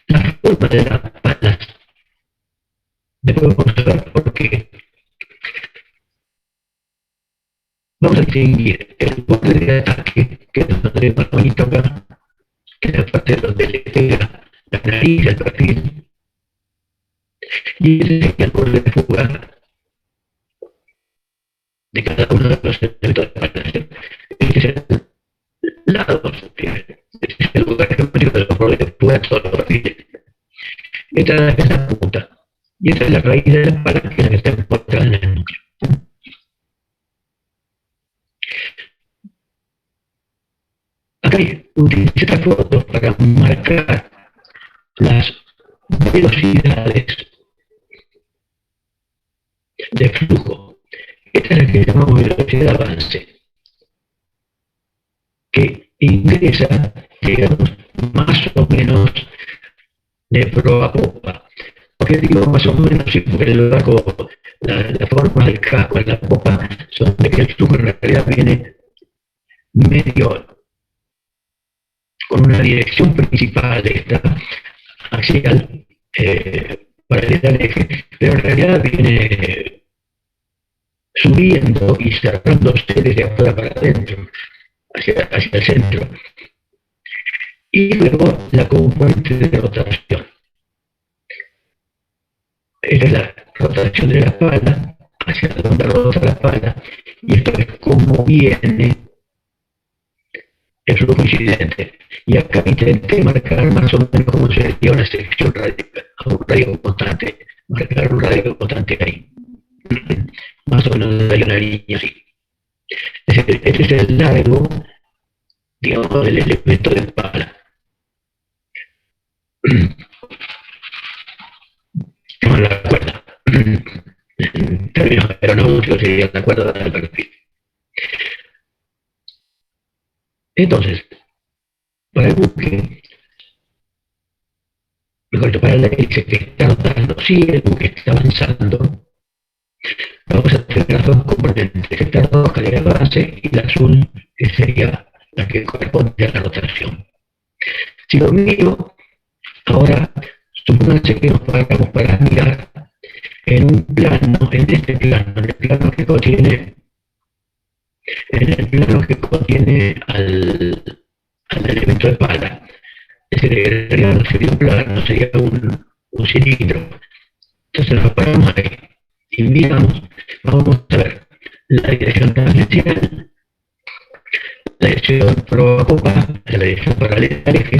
La forma de las palas, después vamos a ver por qué. Vamos a distinguir el borde de ataque, que es donde más bonito acá, que es la parte donde le pega la nariz, el perfil, y ese es el borde de fuga de cada uno de los elementos de palas. Este es el lado, este es el lugar geométrico de los bordes de fuga de todos los perfiles. Esta es la punta, y esta es la raíz de la pala, que es la que está encontrada en el núcleo. Acá utilicé esta foto para marcar las velocidades de flujo. Esta es la que llamamos velocidad de avance, que ingresa, digamos, más o menos de proa a popa. Porque digo más o menos, sí, porque el barco, la forma del casco en la popa son de que el flujo en realidad viene medio con una dirección principal, esta axial, paralela al eje, pero en realidad viene subiendo y cerrándose desde afuera para adentro, hacia el centro. Y luego la componente de rotación. Esta es la rotación de la pala, hacia donde rota la pala, y esto es como viene el flujo incidente. Y acá intenté marcar más o menos como sería una sección radial, un radio constante, marcar un radio constante ahí. Más o menos hay una línea así. Este es el largo, digamos, del elemento de pala. Con la cuerda. En términos aeronáuticos sería la cuerda del perfil. Entonces, para el buque, mejor dicho, para la hélice que está rotando, si el buque está avanzando, vamos a tener las dos componentes, esta roja de la base y la azul, que sería la que corresponde a la rotación. Si lo miro, ahora supónganse que nos paramos para mirar en un plano, en este plano, en el plano que contiene al elemento de pala. Ese no sería un plano, sería un cilindro. Entonces nos paramos ahí y miramos, vamos a ver la dirección tangencial, la dirección proa-popa, la dirección paralela al eje.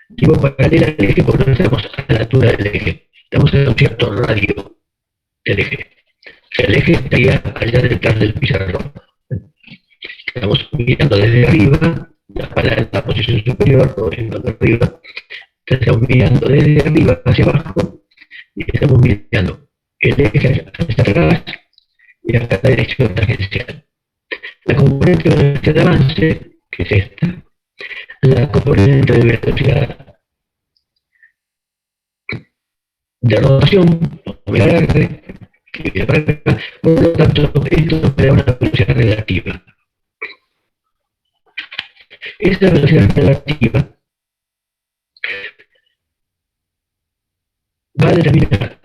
Digo paralela al eje porque no estamos a la altura del eje, estamos en un cierto radio del eje. El eje estaría allá detrás del pizarrón. Estamos mirando desde arriba, la pala en la posición superior, corriendo de arriba. Entonces estamos mirando desde arriba hacia abajo y estamos mirando el eje hacia atrás y acá la dirección tangencial. La componente de velocidad de avance, que es esta, la componente de velocidad de rotación, omega R, que viene para acá, por lo tanto, esto nos da una velocidad relativa. Esta velocidad relativa va a determinar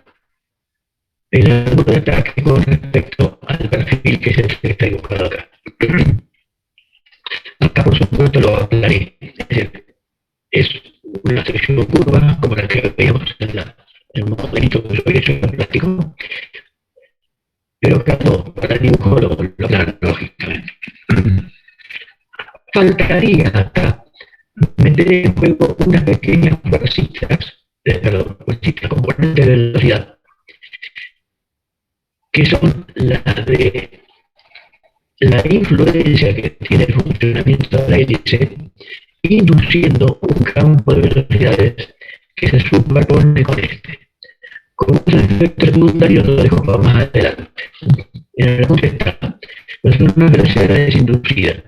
el ángulo de ataque con respecto al perfil que es el que está dibujado acá. Acá, por supuesto, lo aclaré. Es una sección curva, como la que veíamos en el modelito que yo había hecho en plástico, pero acá no, para el dibujo lo aclaro, lógicamente. Faltaría acá meter en juego unas pequeñas fuercitas, componentes de velocidad, que son las de la influencia que tiene el funcionamiento de la hélice, induciendo un campo de velocidades que se superpone con este. Con un efecto secundario lo dejo para más adelante. En el punto está, pero son unas velocidades inducidas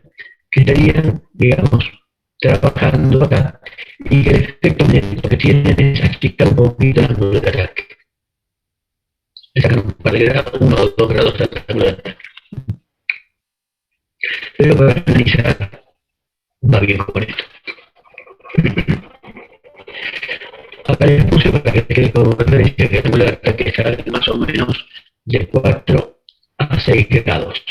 que estarían, digamos, trabajando acá, y que el efecto neto que tienen es achicar un poquito el ángulo de ataque. Le sacan un par de grados, 1 o 2 grados al ángulo de ataque. Pero para analizar, va bien con esto. Acá les puse para que quede como referencia que el ángulo de ataque sale más o menos de 4 a 6 grados.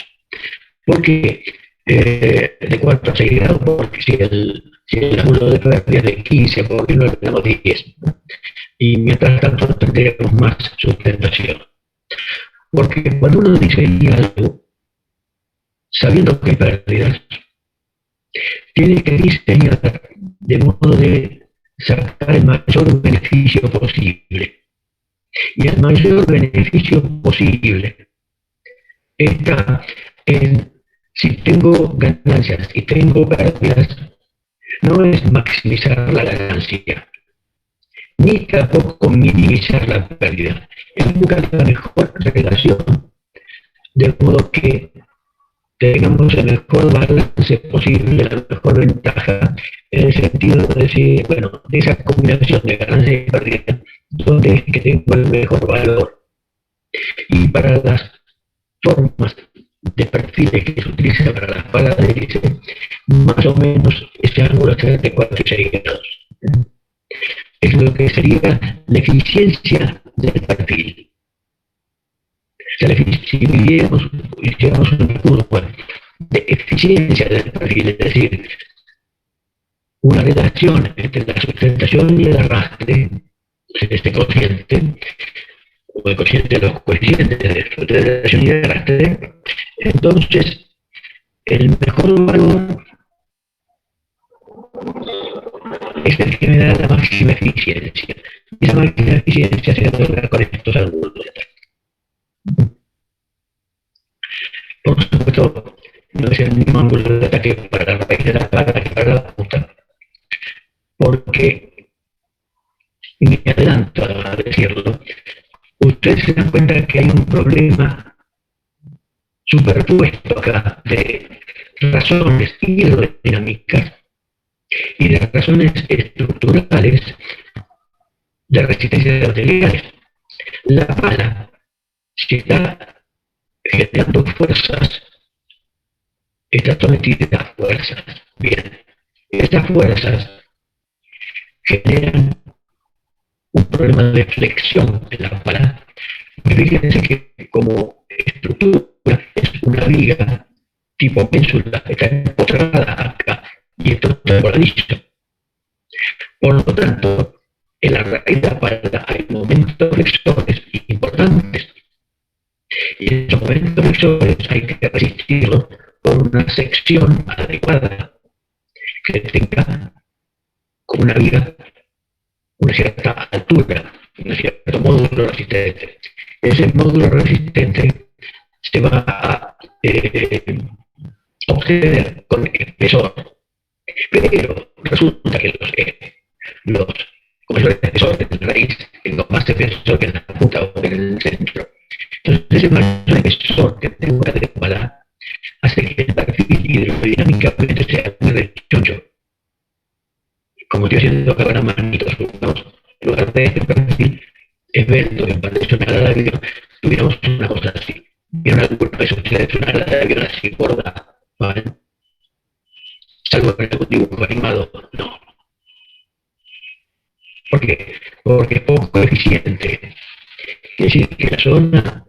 ¿Por qué de 4 a 6 grados? Porque si el ángulo de pérdida es de 15, ¿por qué no le tenemos 10? Y mientras tanto tendríamos más sustentación. Porque cuando uno diseña algo, sabiendo que hay pérdidas, tiene que diseñar de modo de sacar el mayor beneficio posible. Y el mayor beneficio posible está en, si tengo ganancias y tengo pérdidas, no es maximizar la ganancia, ni tampoco minimizar la pérdida. Es buscar la mejor relación, de modo que tengamos el mejor balance posible, la mejor ventaja, en el sentido de decir, bueno, de esa combinación de ganancia y pérdida, ¿dónde es que tengo el mejor valor? Y para las formas de perfiles que se utiliza para las palas de hélice, más o menos ese ángulo está de 4 y 6 grados. Es lo que sería la eficiencia del perfil. si hiciéramos un escudo de eficiencia del perfil, es decir, una relación entre la sustentación y el arrastre, este cociente, o el cociente de los coeficientes de sustentación y de arrastre, entonces el mejor valor es el que me da la máxima eficiencia. Y esa máxima eficiencia se otorga con estos ángulos. Por supuesto, no es el mismo ángulo de ataque para la raíz de la pala que para la punta, porque, me adelanto a decirlo, ustedes se dan cuenta que hay un problema superpuesto acá de razones hidrodinámicas y de razones estructurales de resistencia de materiales. La pala, si está generando fuerzas, está sometida a fuerzas. Bien, estas fuerzas generan un problema de flexión en la pala. Fíjense que como estructura es una viga tipo pénsula, está empotrada acá y esto está voladizo. Por lo tanto, en la raíz de la pala hay momentos flexores importantes. Y en esos momentos flexores hay que resistirlos con una sección adecuada que tenga como una viga una cierta altura, un cierto módulo resistente. Ese módulo resistente se va a obtener con espesor, pero resulta que los con mayor espesor de la raíz tengo más espesor que en la punta o en el centro. Entonces ese mayor espesor que tengo que adecuar hace que el perfil hidrodinámicamente sea muy rechoncho. Como estoy haciendo acá con las manitos, supongamos, en lugar de este perfil esbelto en relación al avión, tuviéramos una cosa así. ¿Vieron alguna vez ustedes una ala de avión así gorda? ¿Vale? Salvo en algún dibujo animado, no. ¿Por qué? Porque es poco eficiente. Es decir, que la zona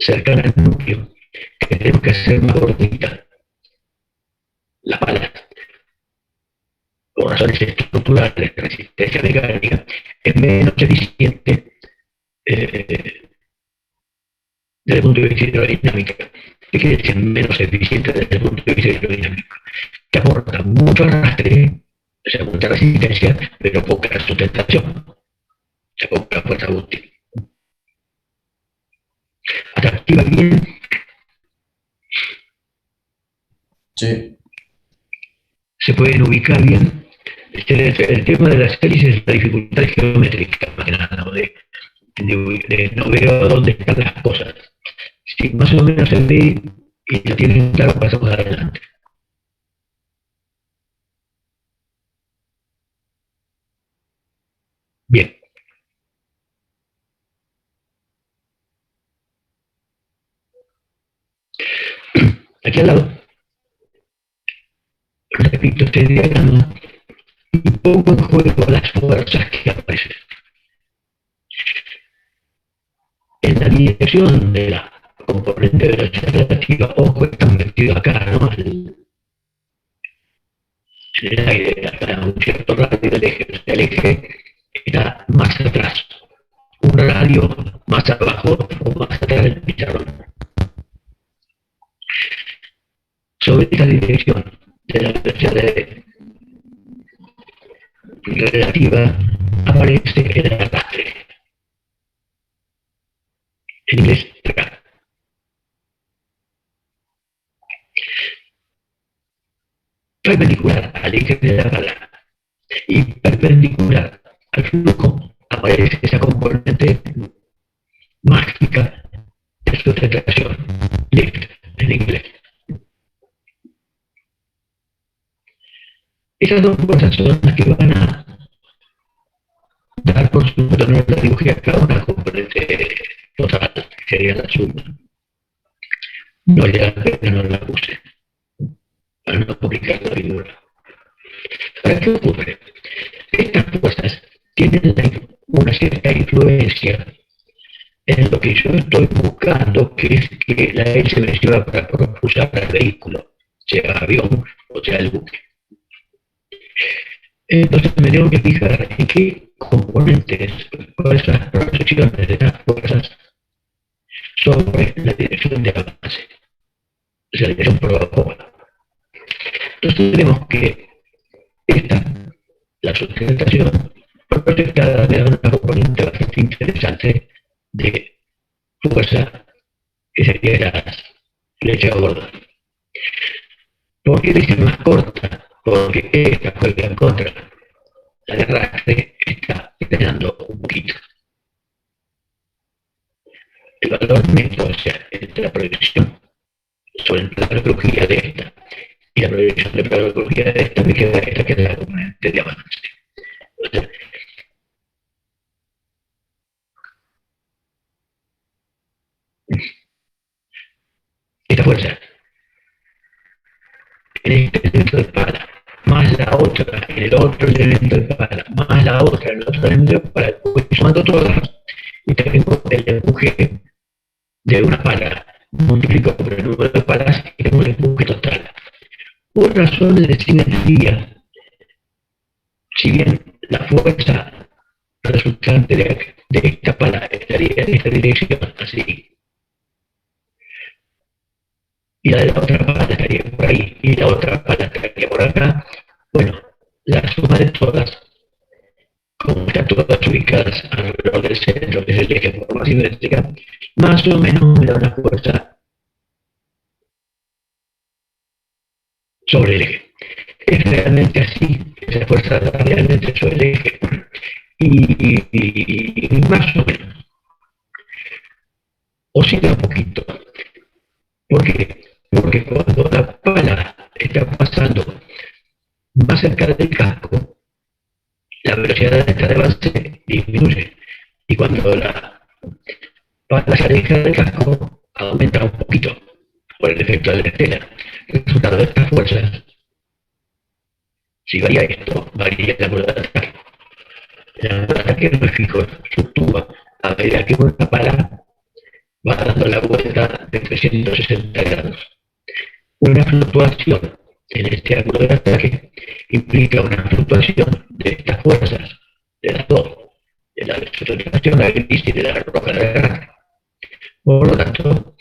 cercana al núcleo, que tenemos que hacer más gordita, la pala, por razones estructurales de resistencia mecánica, es menos eficiente desde el punto de vista hidrodinámico. ¿Qué quiere decir menos eficiente desde el punto de vista hidrodinámico? Que aporta mucho arrastre, o sea, mucha resistencia, pero poca sustentación, o sea, poca fuerza útil. ¿Atractiva bien? Sí. ¿Se pueden ubicar bien? El tema de las hélices es la dificultad geométrica, más que nada, de no veo dónde están las cosas. Si más o menos se ve y lo tienen claro, pasamos adelante. Bien. Aquí al lado, repito este diagrama y pongo en juego las fuerzas que aparecen. En la dirección de la componente de velocidad relativa, ojo, están metidos acá, ¿no? En el aire, acá a un cierto radio del eje. O sea, el eje está más atrás, un radio más abajo o más atrás del pizarrón. Sobre esta dirección de la velocidad relativa aparece el arrastre. En inglés, acá. Perpendicular al eje de la pala y perpendicular al flujo aparece esa componente mágica de sustentación, lift en inglés. Esas dos fuerzas son las que van a dar, por supuesto, no la dibujé acá, una componente total, que sería la suma. No le da pena, no la puse, para no complicar la figura. Ahora, ¿qué ocurre? Estas fuerzas tienen una cierta influencia en lo que yo estoy buscando, que es que la hélice me sirva para propulsar el vehículo, sea avión o sea el buque. Entonces me tengo que fijar en qué componentes, cuáles son las proyecciones de estas fuerzas sobre la dirección de avance, o sea, la dirección probacola. Entonces tenemos que esta, la sustentación proyectada me da una componente bastante interesante de fuerza, que sería la flecha gorda. ¿Por qué dice más corta? Porque esta juega en contra. La de arrastre está frenando un poquito. El valor neto, o sea, entre la proyección sobre la crujía de esta y la proyección de la crujía de esta, me queda esta que es la componente de avance. O sea, esta fuerza en este elemento de pala, más la otra en el otro elemento de pala, más la otra en el otro elemento de pala, pues sumando todas, y tengo el empuje de una pala, multiplico por el número de palas y tengo el empuje total. Por razones de simetría, si bien la fuerza resultante de esta pala estaría en esta dirección, así, y la de la otra pala estaría por ahí, y la otra pala estaría por acá, bueno, la suma de todas, como están todas ubicadas alrededor del centro, que es el eje de forma simétrica, más o menos me da una fuerza sobre el eje. Es realmente así, esa fuerza da realmente sobre el eje, y más o menos, oscila un poquito. ¿Por qué? Porque cuando la pala está pasando más cerca del casco, la velocidad de esta de avance disminuye. Y cuando la pala se aleja del casco, aumenta un poquito por el efecto de la estela. El resultado de estas fuerzas, si varía esto, varía la velocidad del casco. La velocidad del ataque no es fijo, fluctúa a medida que una pala va dando la vuelta de 360 grados. Una fluctuación en este ángulo de ataque implica una fluctuación de estas fuerzas, de las dos, de la sustentación, la gris y de la roja de la granja. Por lo tanto,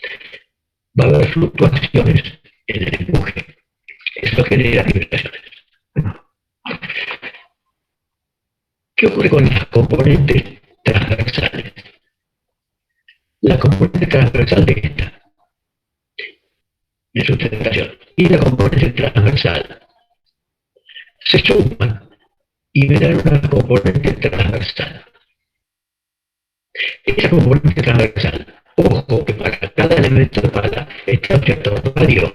va a haber fluctuaciones en el empuje. Eso genera vibraciones. ¿Qué ocurre con las componentes transversales? La componente transversal de esta, de sustentación, y la componente transversal se suman y me dan una componente transversal. Esa componente transversal, ojo que para cada elemento de pala está un cierto radio.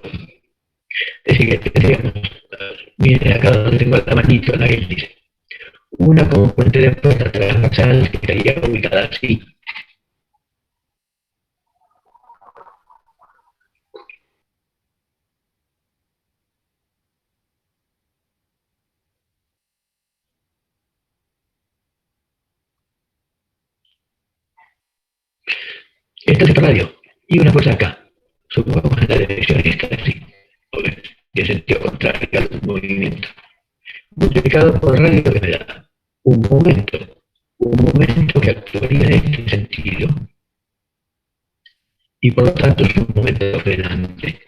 Es decir, que tendríamos, miren acá donde tengo el tamanito, la hélice, una componente de fuerza transversal que estaría ubicada así. Este es el radio, y una fuerza acá. Supongamos en la dirección esta, así, en sentido contrario al movimiento. Multiplicado por el radio que me da un momento que actuaría en este sentido, y por lo tanto es un momento frenante.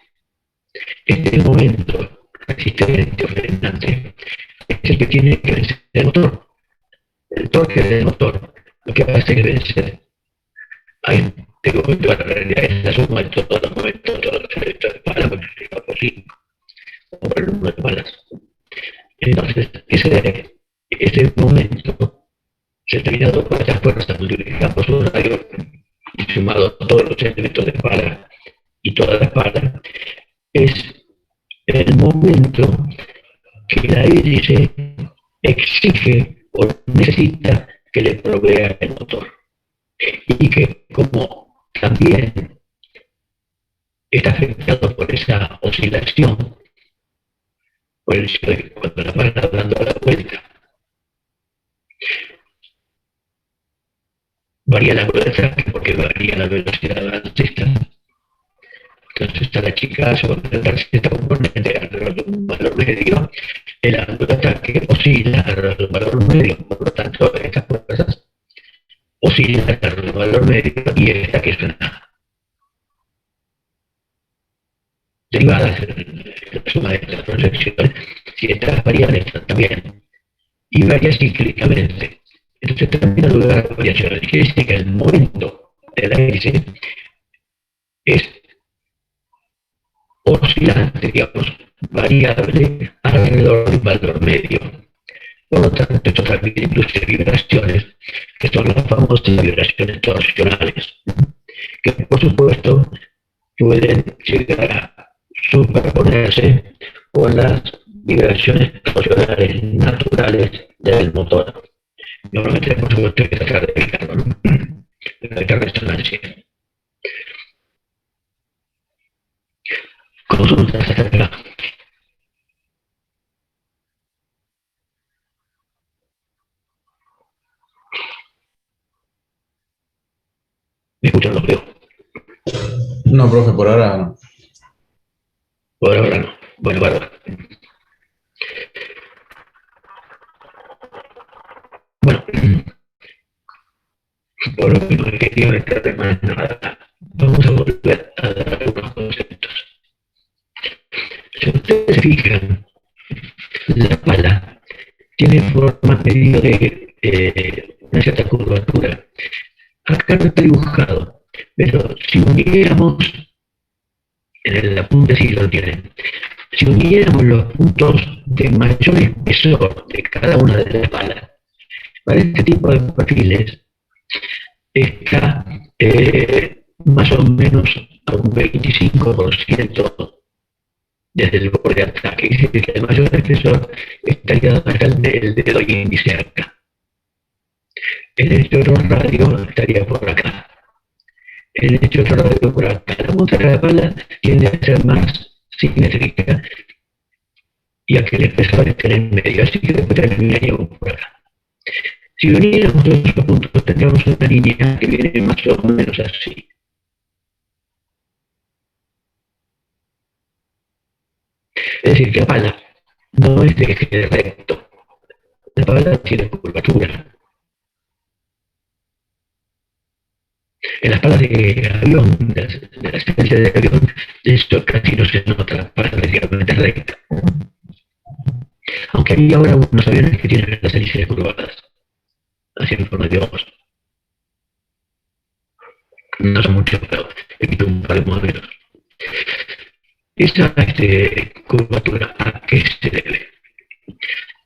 Este momento resistente o frenante es el que tiene que vencer el motor. El torque del motor lo que hace es vencer. Ahí tengo que la realidad es la suma de todos los momentos, todos los efectos de pala multiplicado por 5, o por el número de palas. Entonces, ese momento determinado por estas fuerzas multiplicadas por su radio y sumado a todos los elementos de pala y toda la pala, es el momento que la hélice exige o necesita que le provea el motor. Y que como también está afectado por esa oscilación, por el hecho de que cuando la pala está dando la vuelta, varía la velocidad porque varía la velocidad alcista. Entonces está la chica sobre la tarjeta componente alrededor de un valor medio, el ángulo de ataque oscila alrededor de un valor medio, por lo tanto estas fuerzas oscilan alrededor de un valor medio y esta que es una derivada de la suma de estas proyecciones, si estas variables también y varía cíclicamente. Entonces también da lugar a variaciones. Quiere decir que el momento del aire es oscilante, digamos, variable alrededor de un valor medio. Por lo tanto, esto también induce vibraciones, que son las famosas vibraciones torsionales, que por supuesto pueden llegar a superponerse con las vibraciones torsionales naturales del motor. Normalmente, por supuesto, hay que tratar de evitarlo, ¿no? De evitar resonancia. Consultas hasta acá. ¿Me escuchan? Los veo. No, profe, por ahora no. Por ahora no. Bueno, bárbaro. Bueno, por lo que no he querido estar más nada, vamos a volver a dar algunos conceptos. Si ustedes se fijan, la pala tiene forma medio de una cierta curvatura. Acá no está dibujado, pero si uniéramos, en el apunte sí lo tienen, si uniéramos los puntos de mayor espesor de cada una de las palas, para este tipo de perfiles está más o menos a un 25% desde el borde de ataque. Es decir, que el mayor espesor estaría hasta el dedo índice acá. El estero radio estaría por acá. El estero radio por acá. La punta de la pala tiende a ser más simétrica y a que el espesor esté en el medio. Así que después terminaríamos por acá. Si uniéramos todos los puntos, tendríamos una línea que viene más o menos así. Es decir, que la pala no es de eje recto. La pala tiene curvatura. En las palas de avión, de la experiencia de avión, esto casi no se nota, la pala prácticamente recta. Aunque hay ahora unos aviones que tienen las hélices curvadas, así en forma de ojos. No son muchos, pero he visto un par de modelos. Esa curvatura, ¿a qué se debe?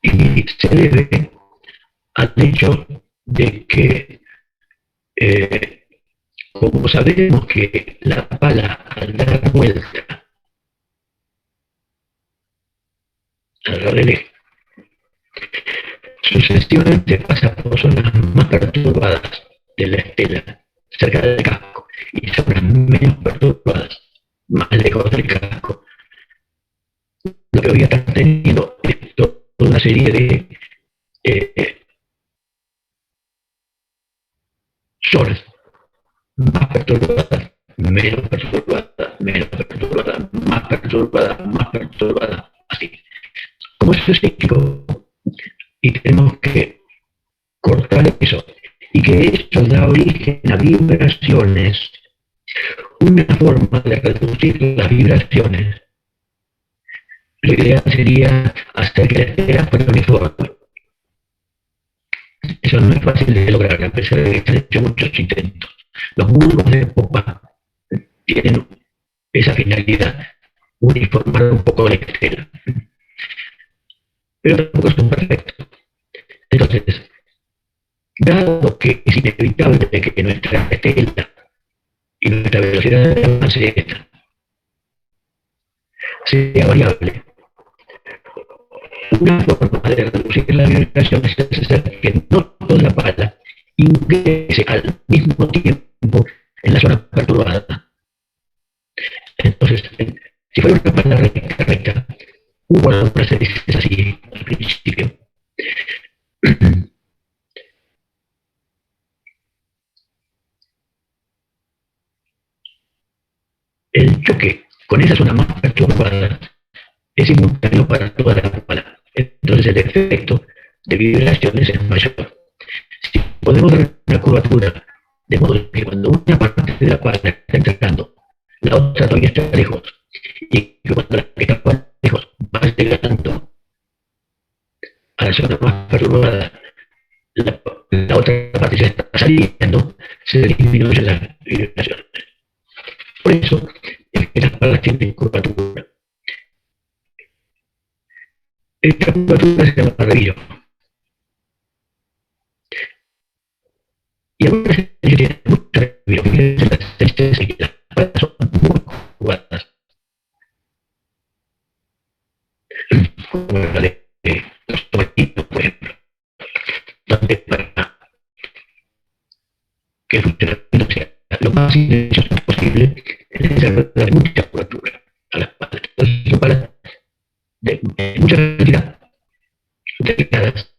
Y se debe al hecho de que, como sabemos que la pala al dar vuelta alrededor del eje, sucesivamente pasa por zonas más perturbadas de la estela, cerca del casco, y zonas menos perturbadas, más lejos del casco. Lo que voy a estar teniendo es toda una serie de zonas más perturbadas, menos perturbadas, menos perturbadas, más perturbadas, más perturbadas, así. Como eso es cíclico, y tenemos que cortar eso, y que eso da origen a vibraciones, una forma de reducir las vibraciones, lo ideal sería hacer que la estela fuera uniforme. Eso no es fácil de lograr, a pesar de que se han hecho muchos intentos. Los bulbos de popa tienen esa finalidad, uniformar un poco la estela. Pero tampoco son perfectos. Entonces, dado que es inevitable que nuestra estela y nuestra velocidad de avance esta sea variable, una forma de reducir la vibración es hacer que no toda la pala ingrese al mismo tiempo en la zona perturbada. Entonces, si fuera una pala recta, hubo algunas hélices así al principio. pero que con esa zona más perturbada es simultáneo para toda la pala. Entonces el efecto de vibraciones es mayor. Si podemos ver una curvatura, de modo que cuando una parte de la pala está entrando, la otra todavía está lejos, y que cuando la que está lejos va llegando a la zona más perturbada, la otra parte ya está saliendo, se disminuyen las vibraciones. Por eso es que las palas tienen curvatura. Esta curvatura se llama revío. Y algunas especies tienen mucho revío. Fíjense las especies y las palas son muy curvadas. Como la de los tomatitos, por ejemplo, donde para que el funcionamiento sea lo más silencioso posible, es necesario dar mucha curvatura a las palas. Entonces son palas de mucha cantidad, delicadas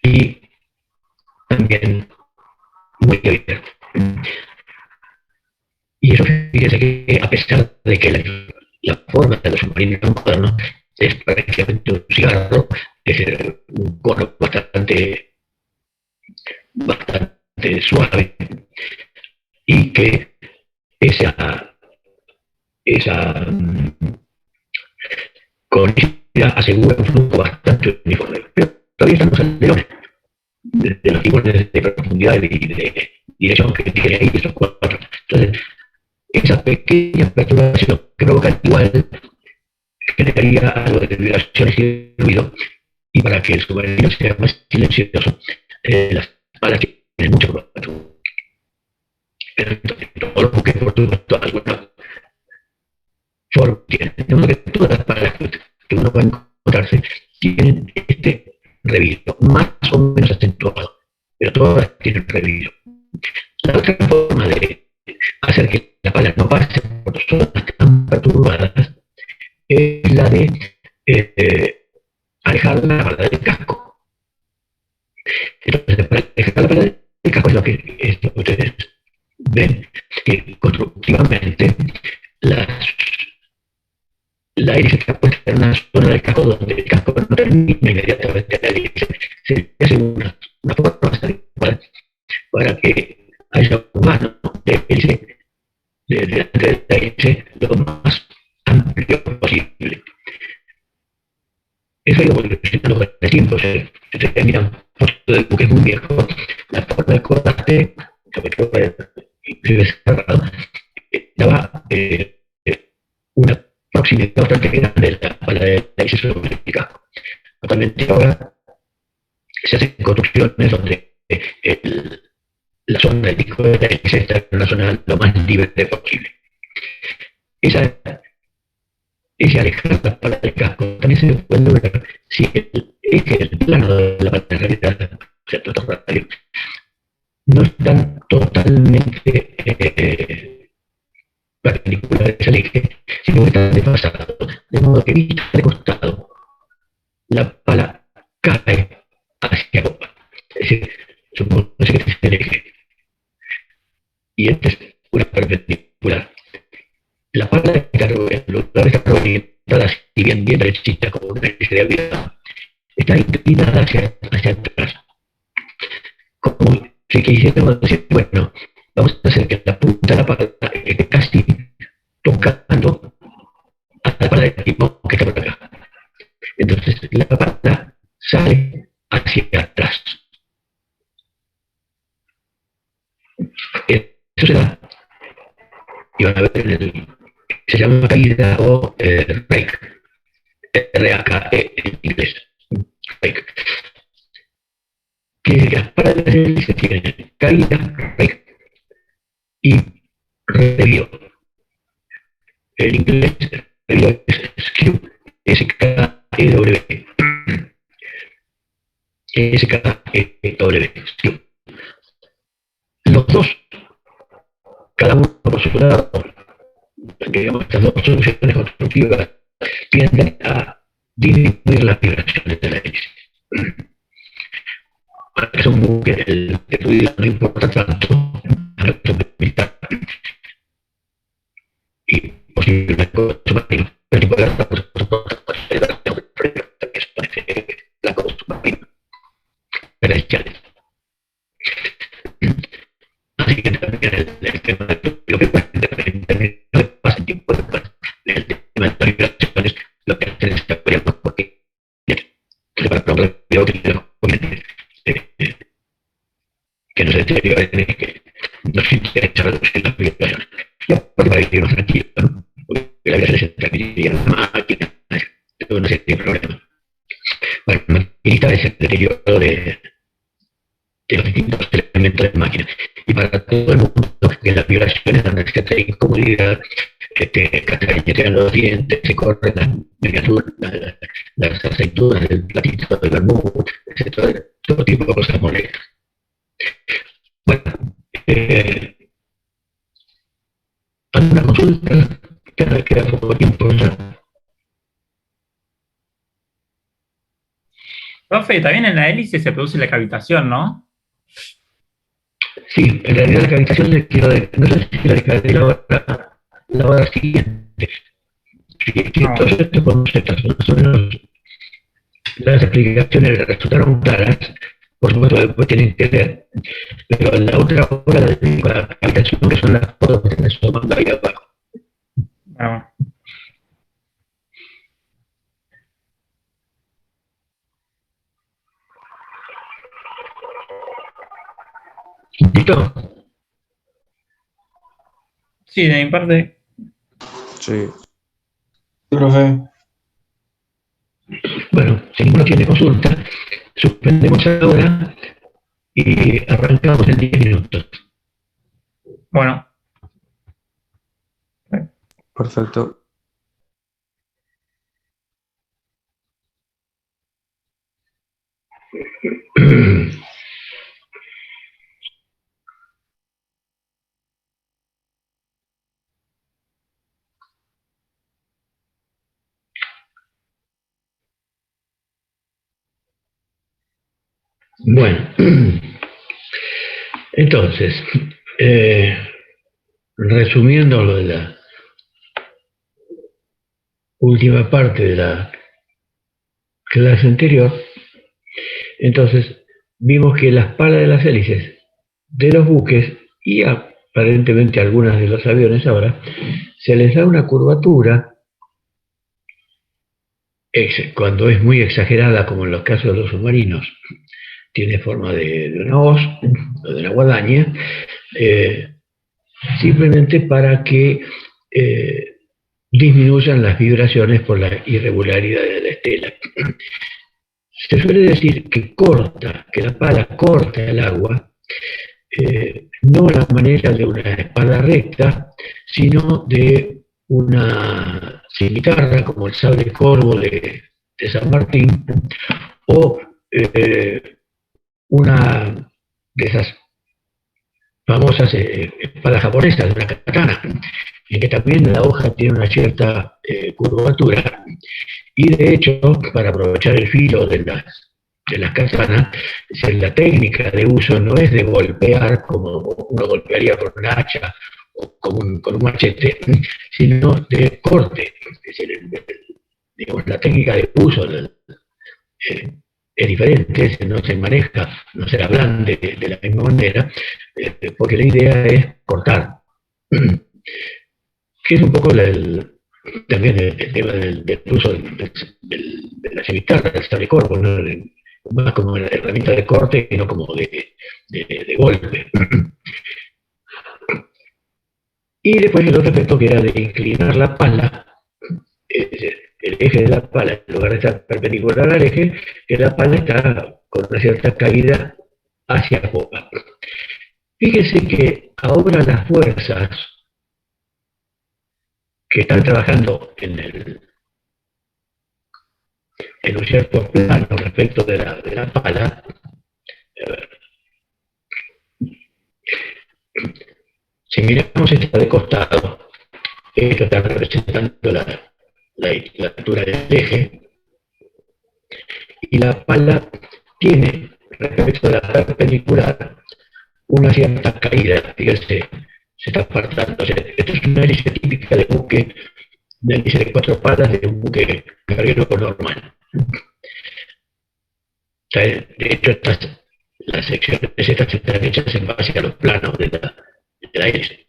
y también muy abiertas. Y eso, fíjense que a pesar de que la forma de los submarinos modernos es prácticamente un cigarro, es un cono bastante suave, y que esa conicidad asegura un flujo bastante uniforme. Pero todavía están los alerones de los tipos de profundidad y de dirección que tiene ahí esos cuatro. Entonces, esa pequeña perturbación que provoca igual generaría algo de vibraciones y ruido, y para que el submarino sea más silencioso, las palas tienen mucho curvatura. Entonces, todo lo que por alguna forma tiene, de modo que todas las palas que uno puede encontrarse tienen este revío, más o menos acentuado, pero todas tienen revío. La otra forma de hacer que la pala no pase por zonas tan perturbadas es la de alejar la pala del casco. Entonces, para alejar la pala del casco es lo que ustedes ven, que constructivamente la hélice está puesta en una zona del casco donde el casco no termina inmediatamente la hélice. Se hace una forma adecuada para que haya un mano de hélice delante de la hélice lo más amplio posible. Eso es lo que los vecinos se miran fotos del buque muy viejo, la forma de corte, sobre todo inclusive cerrado, daba una proximidad bastante grande de la pala de la hélice sobre el casco. Actualmente ahora se hacen construcciones donde la zona del disco de la hélice está en una zona lo más libre posible. Ese alejar la pala del casco también se puede lograr si el plano de la pala de realidad, o sea, estos radios, no están totalmente perpendiculares al eje, sino que están desfasados, de modo que vista de costado, la pala cae hacia popa. Es decir, supone que este es el eje. Y este es una perpendicular. La pala de cargo, en lugar de estar orientada, si bien derechita como una hélice de avión, está inclinada hacia atrás. Como si quisiéramos decir, bueno, vamos a hacer que la punta de la pala esté casi tocando a la pala del tipo que está por acá. Entonces la pala sale hacia atrás. Eso se da, y van a ver, se llama caída o rake, R-A-K-E en inglés, rake. Que las palas de la hélice tienen caída, rake, y revío. En inglés, revío es skew, S-K-E-W. S-K-E-W, skew. Los dos, cada uno por su lado, digamos, estas dos soluciones constructivas tienden a disminuir las vibraciones de la hélice. Para que es un buque, el que tu vida no importa tanto, a la militar, y posiblemente submarino. El tipo de alerta, por supuesto, que son blancos submarinos credenciales. Así que también el tema de lo que pasa en términos de pase tiempo de paz, el tema de las migraciones, lo que hacen es apoyarnos porque para probar que no se deterioren, que nos interesa reducir las migraciones. Y aparte para irnos tranquilos, ¿no? Porque la migración se transmitiría en la máquina, toda una serie de problemas. Bueno, maquinista es el deterioro de los distintos elementos de máquina. Y para todo el mundo, que las vibraciones dan una cierta incomodidad, castañetean los dientes, se corren las aceitunas del platito de vermut, etc. Todo tipo de cosas molestas. Bueno, ¿alguna consulta? Queda poco tiempo ya. Profe, también en la hélice se produce la cavitación, ¿no? Sí, en realidad la cavitación le quiero no sé si la dejaré la hora siguiente. Sí, No. todos estos conceptos, más o menos, las explicaciones resultaron claras, por supuesto después tienen que ver, pero la otra hora la dedico a la cavitación, que son las fotos que están tomando ahí abajo. Bueno. ¿Listo? Sí, de mi parte. Sí. Sí, profe. Bueno, si ninguno tiene consulta, suspendemos ahora y arrancamos en 10 minutos. Bueno. Perfecto. Bueno, entonces, resumiendo lo de la última parte de la clase anterior, entonces vimos que las palas de las hélices de los buques y aparentemente algunas de los aviones ahora, se les da una curvatura cuando es muy exagerada, como en los casos de los submarinos, tiene forma de una hoz o de una guadaña, simplemente para que disminuyan las vibraciones por la irregularidad de la estela. Se suele decir que la pala corta el agua, no a la manera de una espada recta, sino de una cimitarra, como el sable corvo de San Martín, o una de esas famosas espadas japonesas, de una katana, en que también la hoja tiene una cierta curvatura, y de hecho, para aprovechar el filo de las katanas, la técnica de uso no es de golpear como uno golpearía con una hacha o con un machete, sino de corte. Es decir, digamos, la técnica de uso es diferente, no se maneja, no se ablande de la misma manera, porque la idea es cortar. Que es un poco también el tema del uso de la cimitarra, del sable corvo, ¿no? Más como una herramienta de corte que no como de golpe. Y después el otro efecto que era de inclinar la pala, el eje de la pala, en lugar de estar perpendicular al eje, que la pala está con una cierta caída hacia popa. Fíjese que ahora las fuerzas que están trabajando en un cierto plano respecto de la pala, si miramos esta de costado, esto está representando la altura del eje, y la pala tiene, respecto a la perpendicular, una cierta caída, fíjense, se está apartando. O sea, esto es una hélice típica de buque una hélice de 4 palas de un buque carguero normal. O sea, de hecho, las secciones estas están hechas en base a los planos de la hélice.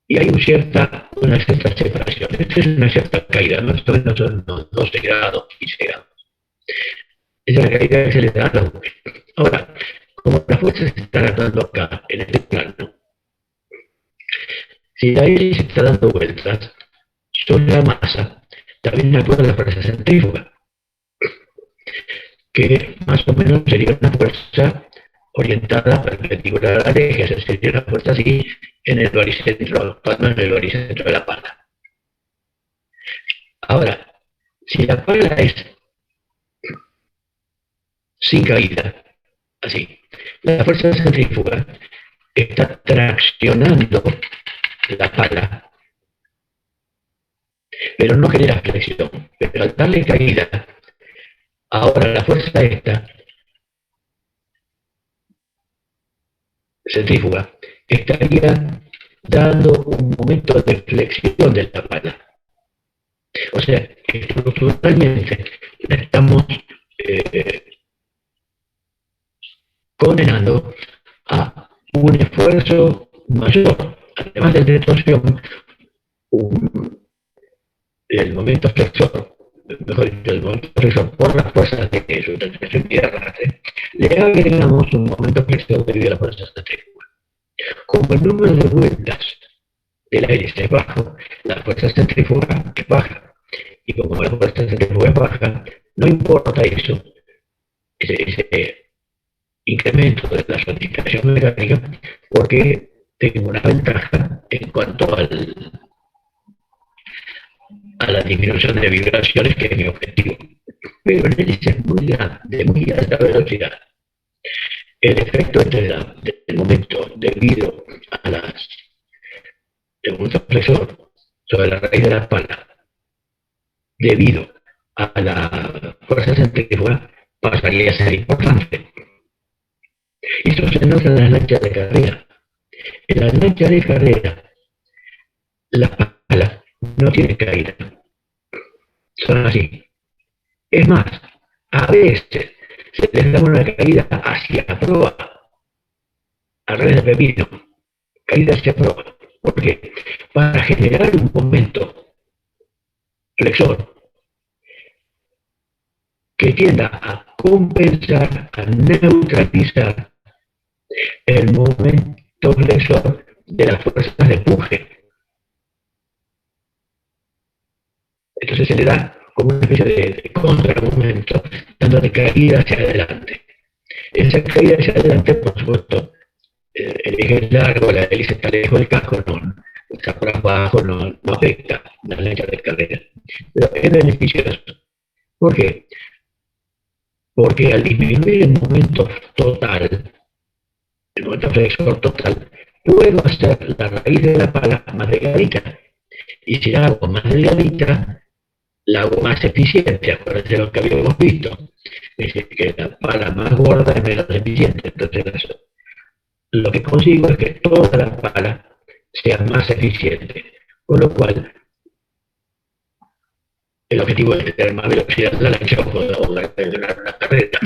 Y hay una cierta separación. Esto es una cierta caída, más o menos son unos 12 grados, 15 grados. Esa es la caída que se le da a los buques. Ahora, como las fuerzas se están dando acá, en este plano, si la hélice está dando vueltas sobre la masa, también actúa la fuerza centrífuga, que más o menos sería una fuerza orientada perpendicular al eje, esa sería una fuerza así en el baricentro, en el baricentro de la pala. Ahora, si la pala es sin caída, así, la fuerza centrífuga está traccionando la pala, pero no genera flexión. Pero al darle caída, ahora la fuerza esta centrífuga estaría dando un momento de flexión de la pala. O sea, estructuralmente la estamos condenando a un esfuerzo mayor, además de torsión, el momento flexor, mejor dicho, el momento flexor por las fuerzas de su translación y de arrastre, le agregamos un momento flexor debido a la fuerza centrífuga. Como el número de vueltas de la hélice es bajo, la fuerza centrífuga es baja. Y como la fuerza centrífuga es baja, no importa eso, ese incremento de la solidificación mecánica, porque tengo una ventaja en cuanto a la disminución de vibraciones, que es mi objetivo. Pero en hélices de muy alta velocidad, el efecto del momento debido al momento flexor sobre la raíz de la pala, debido a la fuerza centrífuga, pasaría a ser importante. Y eso se nota en las lanchas de carrera. En las lanchas de carrera, las palas no tienen caída. Son así. Es más, a veces se les da una caída hacia proa, al revés de pepino, caída hacia proa. ¿Por qué? Para generar un momento flexor que tienda a compensar, a neutralizar el momento flexor de las fuerzas de empuje. Entonces se le da como una especie de contraargumento, dándole caída hacia adelante. Esa caída hacia adelante, por supuesto, el eje es largo, la hélice está lejos del casco, está por abajo, no afecta la lancha de carrera. Pero es beneficioso. ¿Por qué? Porque al disminuir el momento total, el momento flexor total, puedo hacer la raíz de la pala más delgadita. Y si la hago más delgadita, la hago más eficiente, acuérdense de lo que habíamos visto. Es decir, que la pala más gorda es menos eficiente. Entonces, lo que consigo es que toda la pala sea más eficiente. Con lo cual, el objetivo es tener más velocidad de la lancha o ganar una carrera.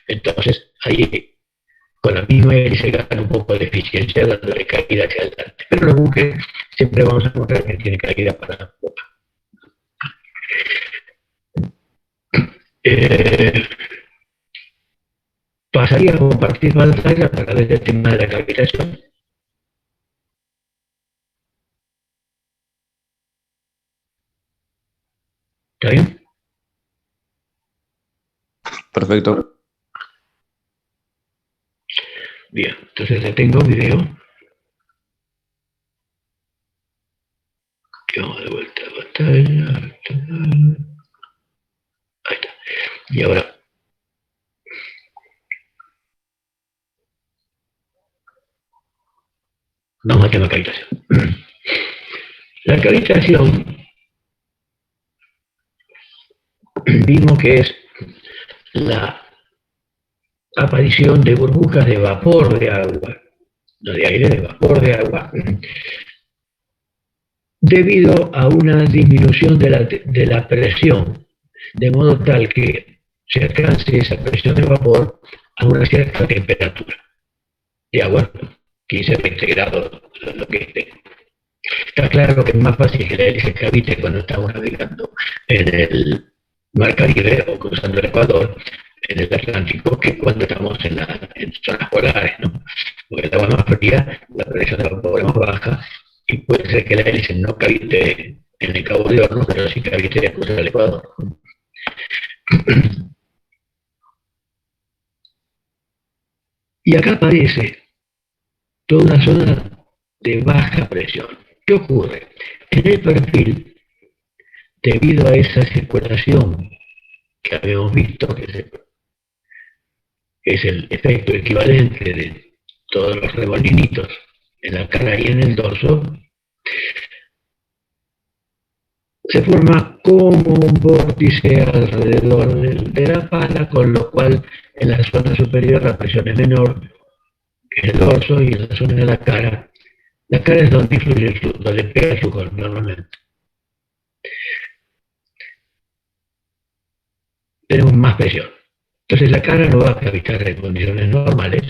Entonces, ahí, con la misma hélice gana un poco de eficiencia dándole caída hacia adelante. Pero los buques siempre vamos a encontrar que tienen caída para la popa. Pasaría a compartir pantalla para ver el tema de la cavitación. ¿Está bien? Perfecto. Bien, entonces detengo video. Y vamos de vuelta a pantalla. Ahí está. Y ahora vamos al tema cavitación. La cavitación vimos que es la aparición de burbujas de vapor de agua, no de aire, de vapor de agua, debido a una disminución de la presión, de modo tal que se alcance esa presión de vapor a una cierta temperatura de agua, 15-20 grados, lo que esté. Está claro que es más fácil que la hélice cavite cuando estamos navegando en el Mar Caribe o cruzando el Ecuador, en el Atlántico, que cuando estamos en zonas polares, ¿no? Porque el agua es más fría, la presión de vapor es más baja, y puede ser que la hélice no cavite en el Cabo de Hornos, pero sí cavite a cruzar el Ecuador. Y acá aparece toda una zona de baja presión. ¿Qué ocurre? En el perfil, debido a esa circulación que habíamos visto, que es el efecto equivalente de todos los remolinitos en la cara y en el dorso, se forma como un vórtice alrededor de la pala, con lo cual en la zona superior la presión es menor que el dorso, y en la zona de la cara es donde influye donde pega el flujo normalmente. Tenemos más presión. Entonces la cara no va a cavitar en condiciones normales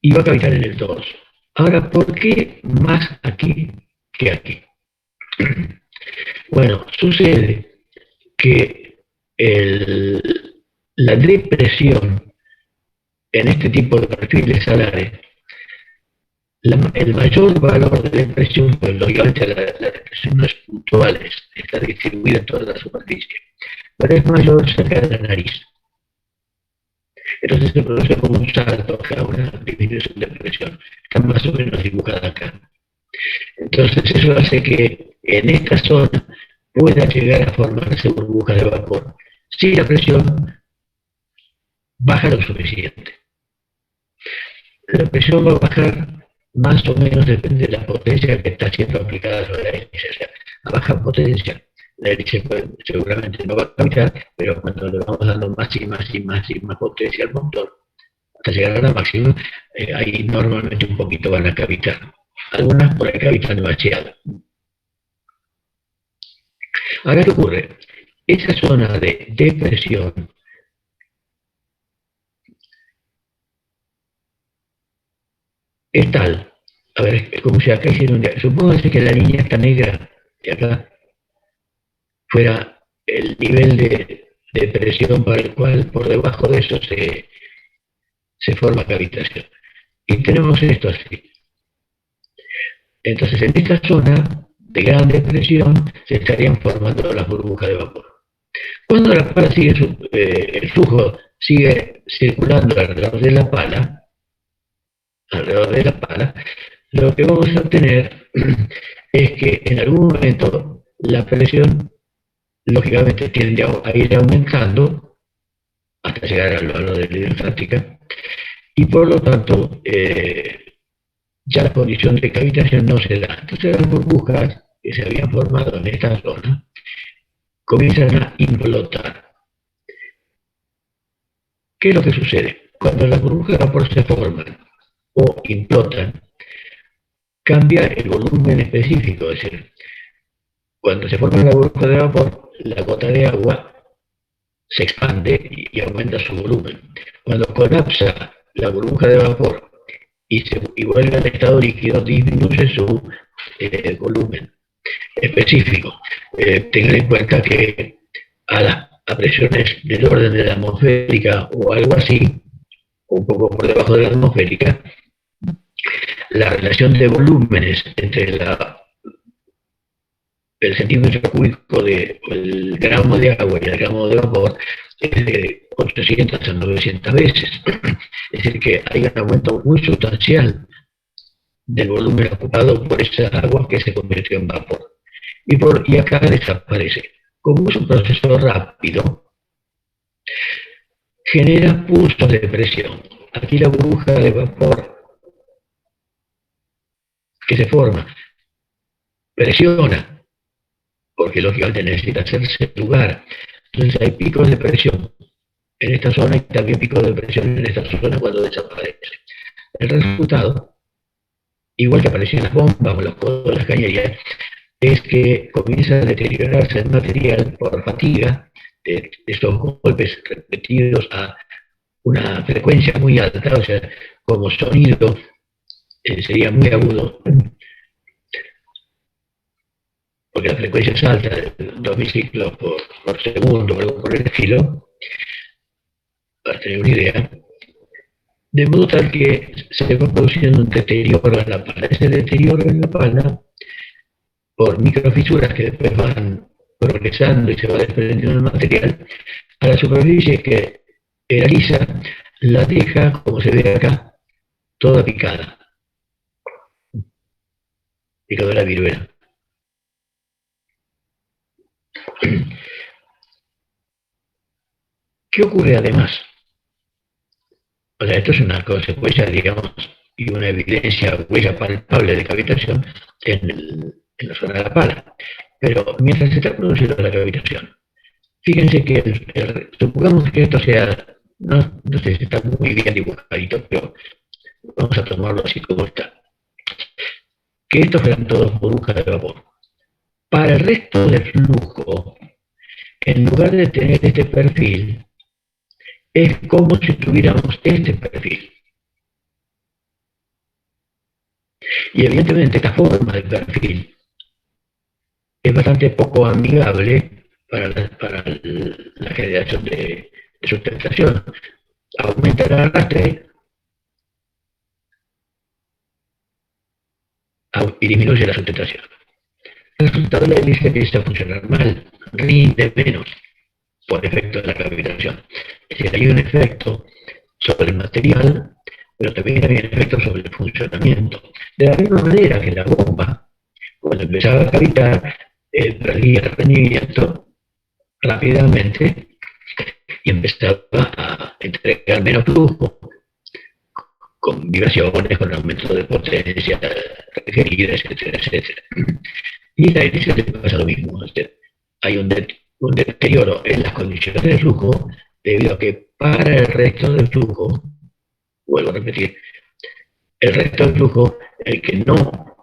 y va a cavitar en el dorso. Ahora, ¿por qué más aquí que aquí? Bueno, sucede que la depresión en este tipo de perfiles salares, el mayor valor de depresión, pues lógicamente la depresión no es puntual, está distribuida en toda la superficie, pero es mayor cerca de la nariz. Entonces se produce como un salto acá, una disminución de presión, está más o menos dibujada acá. Entonces eso hace que en esta zona pueda llegar a formarse burbujas de vapor si la presión baja lo suficiente. La presión va a bajar más o menos, depende de la potencia que está siendo aplicada sobre la hélice. O sea, a baja potencia la hélice seguramente no va a cavitar, pero cuando le vamos dando más y más y más y más potencia al motor, hasta llegar a la máxima, ahí normalmente un poquito van a cavitar. Algunas por ahí cavitan demasiado. Ahora, ¿qué ocurre? Esa zona de depresión es tal, a ver, es como si acá hicieron, supóngase que la línea esta negra de acá fuera el nivel de presión para el cual por debajo de eso se forma cavitación. Y tenemos esto así. Entonces, en esta zona de gran depresión se estarían formando las burbujas de vapor. Cuando la pala sigue, el flujo sigue circulando alrededor de la pala, lo que vamos a obtener es que en algún momento la presión lógicamente tiende a ir aumentando hasta llegar al valor de la hidrostática, y por lo tanto ya la condición de cavitación no se da. Entonces las burbujas que se habían formado en esta zona comienzan a implotar. ¿Qué es lo que sucede? Cuando las burbujas de vapor se forman o implotan, cambia el volumen específico, es decir, cuando se forma la burbuja de vapor, la gota de agua se expande y aumenta su volumen. Cuando colapsa la burbuja de vapor y vuelve al estado líquido, disminuye su volumen específico. Tengan en cuenta que a presiones del orden de la atmosférica o algo así, un poco por debajo de la atmosférica, la relación de volúmenes entre el centímetro cúbico del gramo de agua y el gramo de vapor es de 800 a 900 veces. Es decir, que hay un aumento muy sustancial del volumen ocupado por esa agua que se convirtió en vapor. Y acá desaparece. Como es un proceso rápido, genera pulsos de presión. Aquí la burbuja de vapor que se forma presiona, porque lógicamente necesita hacerse lugar. Entonces hay picos de presión en esta zona y también picos de presión en esta zona cuando desaparece. El resultado igual que aparecían las bombas o los codos de las cañerías, es que comienza a deteriorarse el material por fatiga de esos golpes repetidos a una frecuencia muy alta, o sea, como sonido sería muy agudo, porque la frecuencia es alta, 2000 ciclos por segundo o algo por el estilo, para tener una idea, de modo tal que se va produciendo un deterioro en la pala. Ese deterioro en la pala, por microfisuras que después van progresando y se va desprendiendo el material, a la superficie que era lisa, la deja, como se ve acá, toda picada, picadora viruela. ¿Qué ocurre además? O sea, esto es una consecuencia, digamos, y una evidencia, huella palpable de cavitación en la zona de la pala. Pero mientras se está produciendo la cavitación, fíjense que supongamos que esto sea, no sé si está muy bien dibujadito, pero vamos a tomarlo así como está. Que estos fueran todos burbujas de vapor. Para el resto del flujo, en lugar de tener este perfil, es como si tuviéramos este perfil. Y evidentemente esta forma de perfil es bastante poco amigable para la generación de sustentación. Aumenta el arrastre y disminuye la sustentación. El resultado de la hélice empieza a funcionar mal, rinde menos por efecto de la cavitación. Es decir, hay un efecto sobre el material, pero también hay un efecto sobre el funcionamiento. De la misma manera que la bomba, cuando empezaba a cavitar, perdía el rendimiento rápidamente y empezaba a entregar menos flujo, con vibraciones, con aumento de potencia requerida, etcétera, etcétera. Y la hélice le pasa lo mismo. O sea, hay un deterioro en las condiciones del flujo debido a que para el resto del flujo, vuelvo a repetir, el resto del flujo, el que no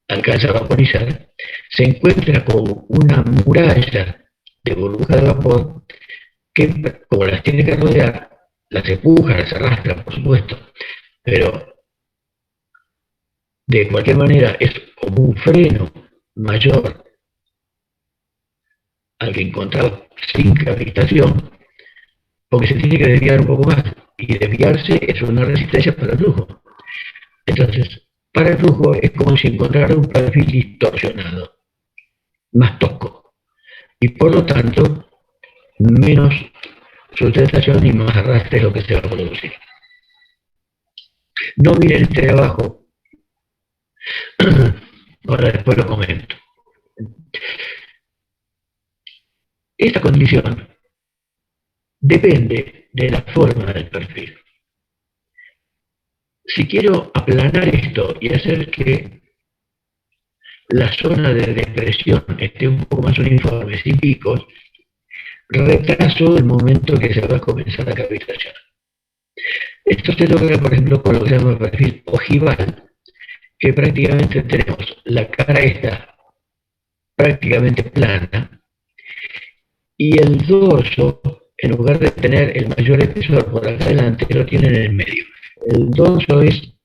alcanza a vaporizar, se encuentra con una muralla de burbujas de vapor que, como las tiene que rodear, las empuja, las arrastra, por supuesto, pero de cualquier manera es como un freno mayor al que encontraba sin cavitación, porque se tiene que desviar un poco más, y desviarse es una resistencia para el flujo. Entonces, para el flujo es como si encontrara un perfil distorsionado, más tosco, y por lo tanto, menos sustentación y más arrastre es lo que se va a producir. No miren este de abajo, ahora después lo comento. Esta condición depende de la forma del perfil. Si quiero aplanar esto y hacer que la zona de depresión esté un poco más uniforme, sin picos, retraso el momento que se va a comenzar la cavitación. Esto se logra, por ejemplo, con lo que se llama perfil ojival, que prácticamente tenemos la cara esta prácticamente plana, y el dorso, en lugar de tener el mayor espesor por acá adelante, lo tiene en el medio. El dorso es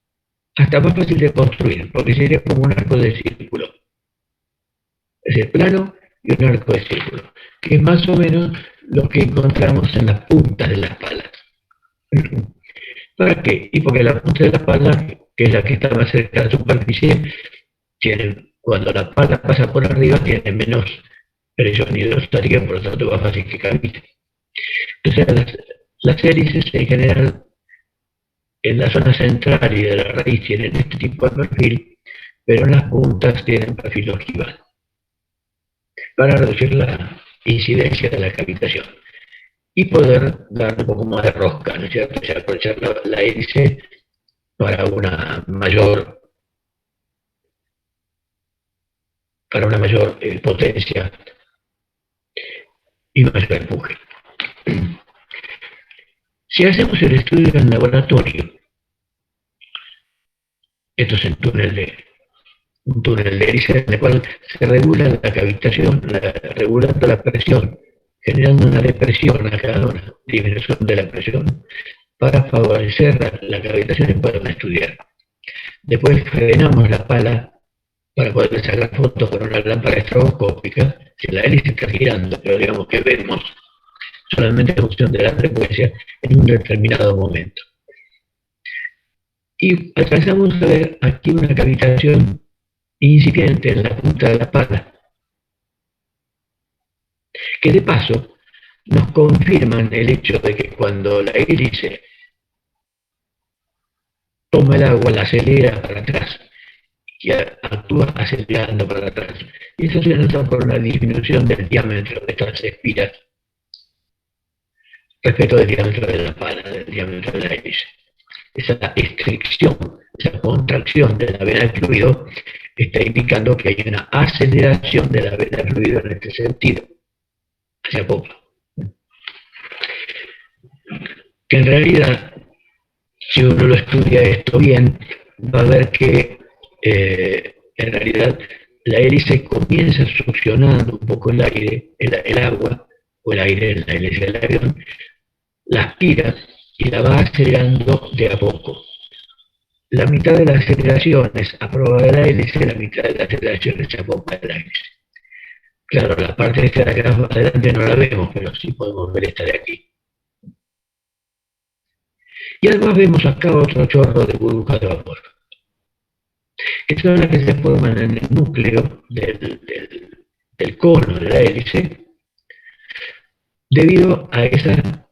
hasta más fácil de construir, porque sería como un arco de círculo. Es el plano y un arco de círculo, que es más o menos lo que encontramos en las puntas de las palas. ¿Para qué? Y porque la punta de la pala, que es la que está más cerca de la superficie, cuando la pala pasa por arriba, tiene menos presión hidrostática, por lo tanto va fácil que cavite. Entonces, las hélices en general, en la zona central y de la raíz, tienen este tipo de perfil, pero en las puntas tienen perfil ojival, para reducir la incidencia de la cavitación y poder dar un poco más de rosca, ¿no es cierto? O sea, aprovechar la hélice para una mayor potencia y mayor empuje. Si hacemos el estudio en laboratorio, Esto es un túnel de hélice en el cual se regula la cavitación, regulando la presión, generando una depresión acá, una disminución de la presión, para favorecer la cavitación y poder estudiar. Después frenamos la pala para poder sacar fotos con una lámpara estroboscópica. Si la hélice está girando, pero digamos que vemos solamente en función de la frecuencia en un determinado momento. Y alcanzamos a ver aquí una cavitación incipiente en la punta de la pala, que de paso nos confirman el hecho de que cuando la hélice toma el agua, la acelera para atrás y actúa acelerando para atrás. Y eso se nota por una disminución del diámetro de estas espiras respecto del diámetro de la pala, del diámetro de la hélice. Esa estricción, esa contracción de la vena de fluido está indicando que hay una aceleración de la vena de fluido en este sentido, hacia popa. Que en realidad, si uno lo estudia esto bien, va a ver que en realidad la hélice comienza succionando un poco el aire, el agua, o el aire en la hélice del avión, la aspira y la va acelerando de a poco. La mitad de la aceleración es a prueba de la hélice, la mitad de la aceleración es a popa de la hélice. Claro, la parte de esta de acá adelante no la vemos, pero sí podemos ver esta de aquí. Y además vemos acá otro chorro de burbujas de vapor, que son las que se forman en el núcleo del cono de la hélice, debido a esa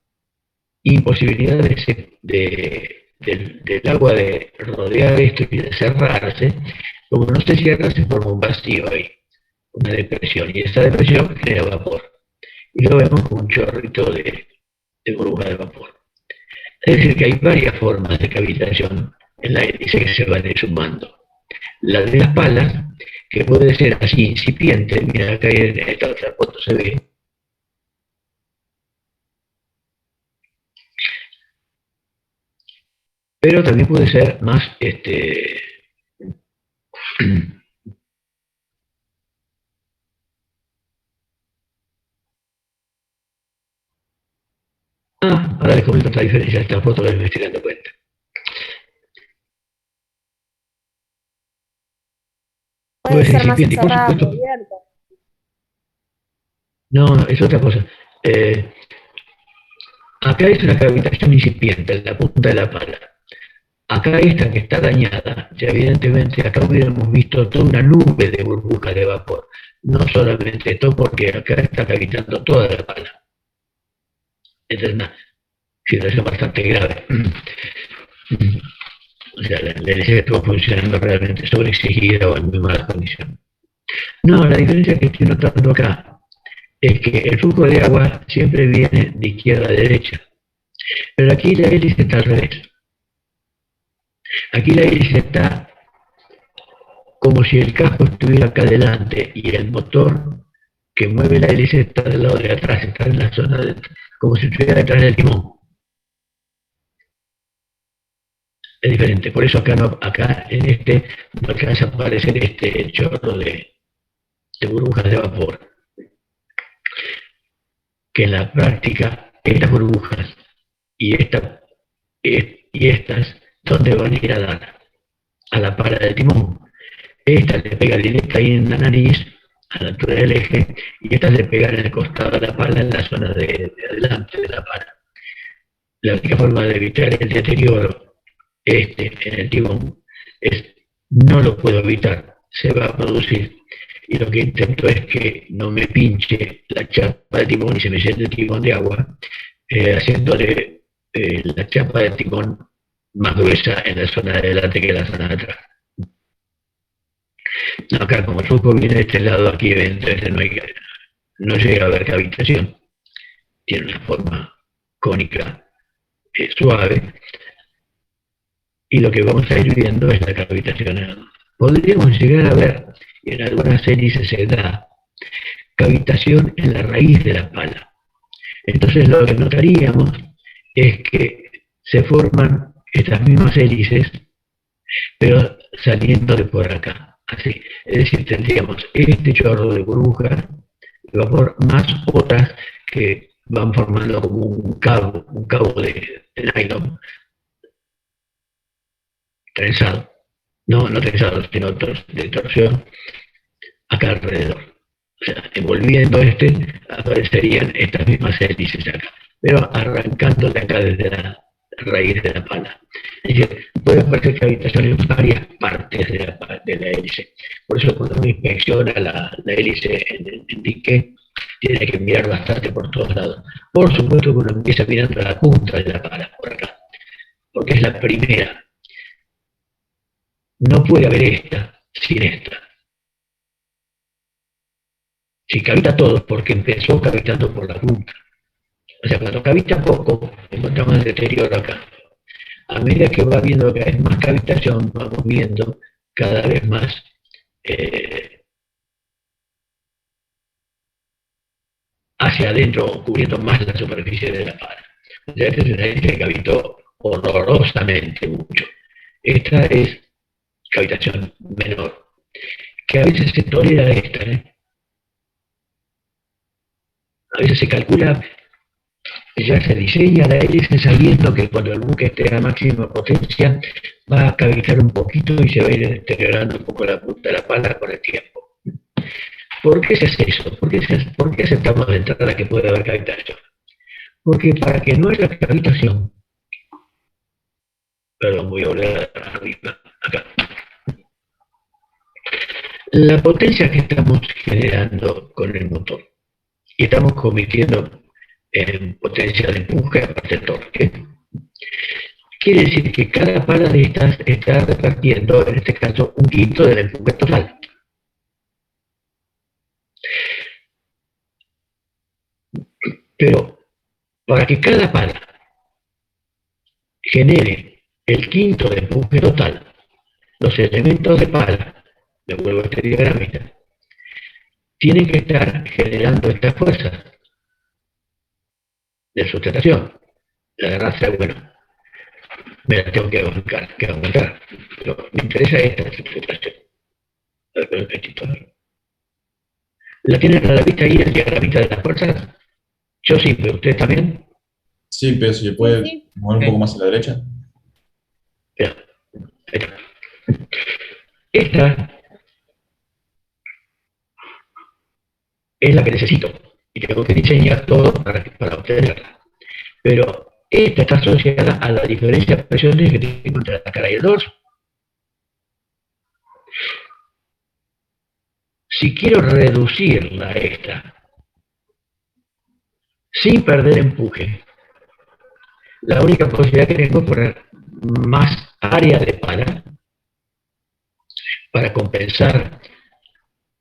imposibilidad del agua de rodear esto y de cerrarse. Como no se cierra, se forma un vacío ahí, una depresión, y esa depresión genera vapor. Y lo vemos como un chorrito de burbuja de vapor. Es decir, que hay varias formas de cavitación en la hélice que se van sumando. La de las palas, que puede ser así incipiente, mira acá en esta otra foto se ve, pero también puede ser más ahora les comento otra diferencia de esta foto que me estoy dando cuenta. Puede ser más incipiente, y por cerrada, supuesto, abierta. no, es otra cosa. Acá es una cavitación incipiente en la punta de la pala. Acá esta que está dañada, ya evidentemente acá hubiéramos visto toda una nube de burbujas de vapor. No solamente esto, porque acá está cavitando toda la pala. Esta es una situación bastante grave. O sea, la hélice estuvo funcionando realmente sobreexigida o en muy malas condiciones. No, la diferencia que estoy notando acá es que el flujo de agua siempre viene de izquierda a derecha. Pero aquí la hélice está al revés. Aquí la hélice está como si el casco estuviera acá adelante y el motor que mueve la hélice está del lado de atrás, está en la zona de, como si estuviera detrás del timón. Es diferente, por eso acá en este no alcanza a aparecer este chorro de burbujas de vapor. Que en la práctica estas burbujas y estas, ¿dónde van a ir a dar? A la pala del timón. Esta le pega directa ahí en la nariz, a la altura del eje, y esta le pega en el costado de la pala, en la zona de adelante de la pala. La única forma de evitar el deterioro en el timón no lo puedo evitar, se va a producir. Y lo que intento es que no me pinche la chapa de timón y se me llene el timón de agua, haciéndole la chapa de timón más gruesa en la zona de adelante que en la zona de atrás. Acá, como el flujo viene de este lado, aquí evidentemente no llega a haber cavitación. Tiene una forma cónica suave. Y lo que vamos a ir viendo es la cavitación. Podríamos llegar a ver, y en algunas hélices se da, cavitación en la raíz de la pala. Entonces lo que notaríamos es que se forman estas mismas hélices, pero saliendo de por acá. Así, es decir, tendríamos este chorro de burbujas de vapor más otras que van formando como un cabo de nylon trenzado, no trenzado, sino de torsión acá alrededor. O sea, envolviendo aparecerían estas mismas hélices acá, pero arrancando de acá desde la raíz de la pala. Es decir, puede aparecer cavitación en varias partes de la hélice. Por eso cuando uno inspecciona la hélice en el dique, tiene que mirar bastante por todos lados. Por supuesto que uno empieza mirando la punta de la pala, por acá, porque es la primera. No puede haber esta sin esta. Si cavita todo, porque empezó cavitando por la punta. O sea, cuando cavita poco, encontramos el deterioro acá. A medida que va viendo que hay más cavitación, vamos viendo cada vez más hacia adentro, cubriendo más la superficie de la pala. O sea, esta es una hélice que cavitó horrorosamente mucho. Esta es cavitación menor, que a veces se tolera esta, A veces se calcula, ya se diseña la hélice sabiendo que cuando el buque esté a máxima potencia va a cavitar un poquito y se va a ir deteriorando un poco la punta de la pala con el tiempo. ¿Por qué se hace eso? ¿Por qué aceptamos de entrada que puede haber cavitación? Porque para que no haya cavitación, perdón, voy a volver arriba, acá. La potencia que estamos generando con el motor, y estamos convirtiendo en potencia de empuje aparte de torque, quiere decir que cada pala de estas está repartiendo, en este caso, un quinto del empuje total. Pero para que cada pala genere el quinto del empuje total, los elementos de pala, me vuelvo a este diagramita, tienen que estar generando estas fuerzas de sustentación. La de arrastre, bueno, me la tengo que aguantar, pero me interesa esta sustentación. ¿La tienen a la vista ahí el diagramita de las fuerzas? Yo sí, pero ¿ustedes también? Sí, pero si puede mover un poco más a la derecha. Ya, ahí está. Esta es la que necesito y tengo que diseñar todo para obtenerla. Pero esta está asociada a la diferencia de presiones que tengo entre la cara y el dorso. Si quiero reducirla a esta, sin perder empuje, la única posibilidad que tengo es poner más área de pala para compensar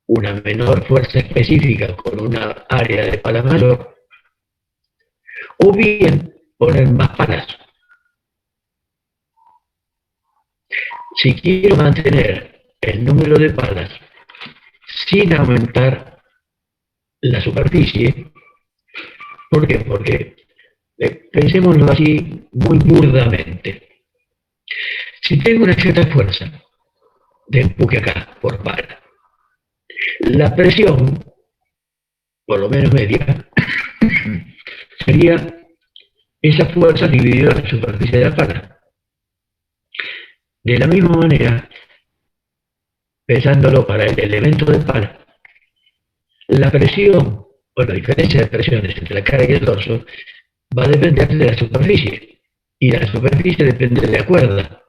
una menor fuerza específica con una área de pala mayor, o bien poner más palas. Si quiero mantener el número de palas sin aumentar la superficie, ¿por qué? Porque pensémoslo así muy burdamente. Si tengo una cierta fuerza de empuje acá por pala, la presión, por lo menos media, sería esa fuerza dividida en la superficie de la pala. De la misma manera, pensándolo para el elemento de pala, la presión o la diferencia de presiones entre la cara y el dorso va a depender de la superficie, y la superficie depende de la cuerda,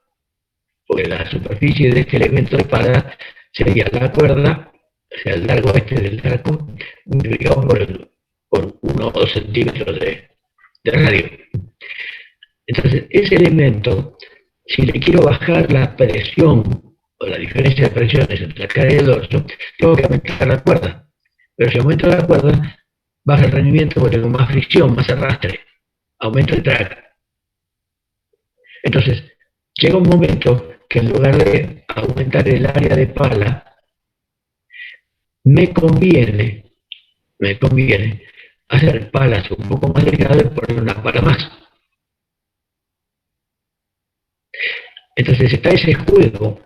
porque la superficie de este elemento de pala sería la cuerda, o sea, el largo del arco, multiplicado por 1 o 2 centímetros de radio. Entonces, ese elemento, si le quiero bajar la presión o la diferencia de presiones entre la cara y el dorso, tengo que aumentar la cuerda. Pero si aumento la cuerda, baja el rendimiento porque tengo más fricción, más arrastre, aumento el drag. Entonces, llega un momento que en lugar de aumentar el área de pala, me conviene hacer palas un poco más delgadas y poner una pala más. Entonces está ese juego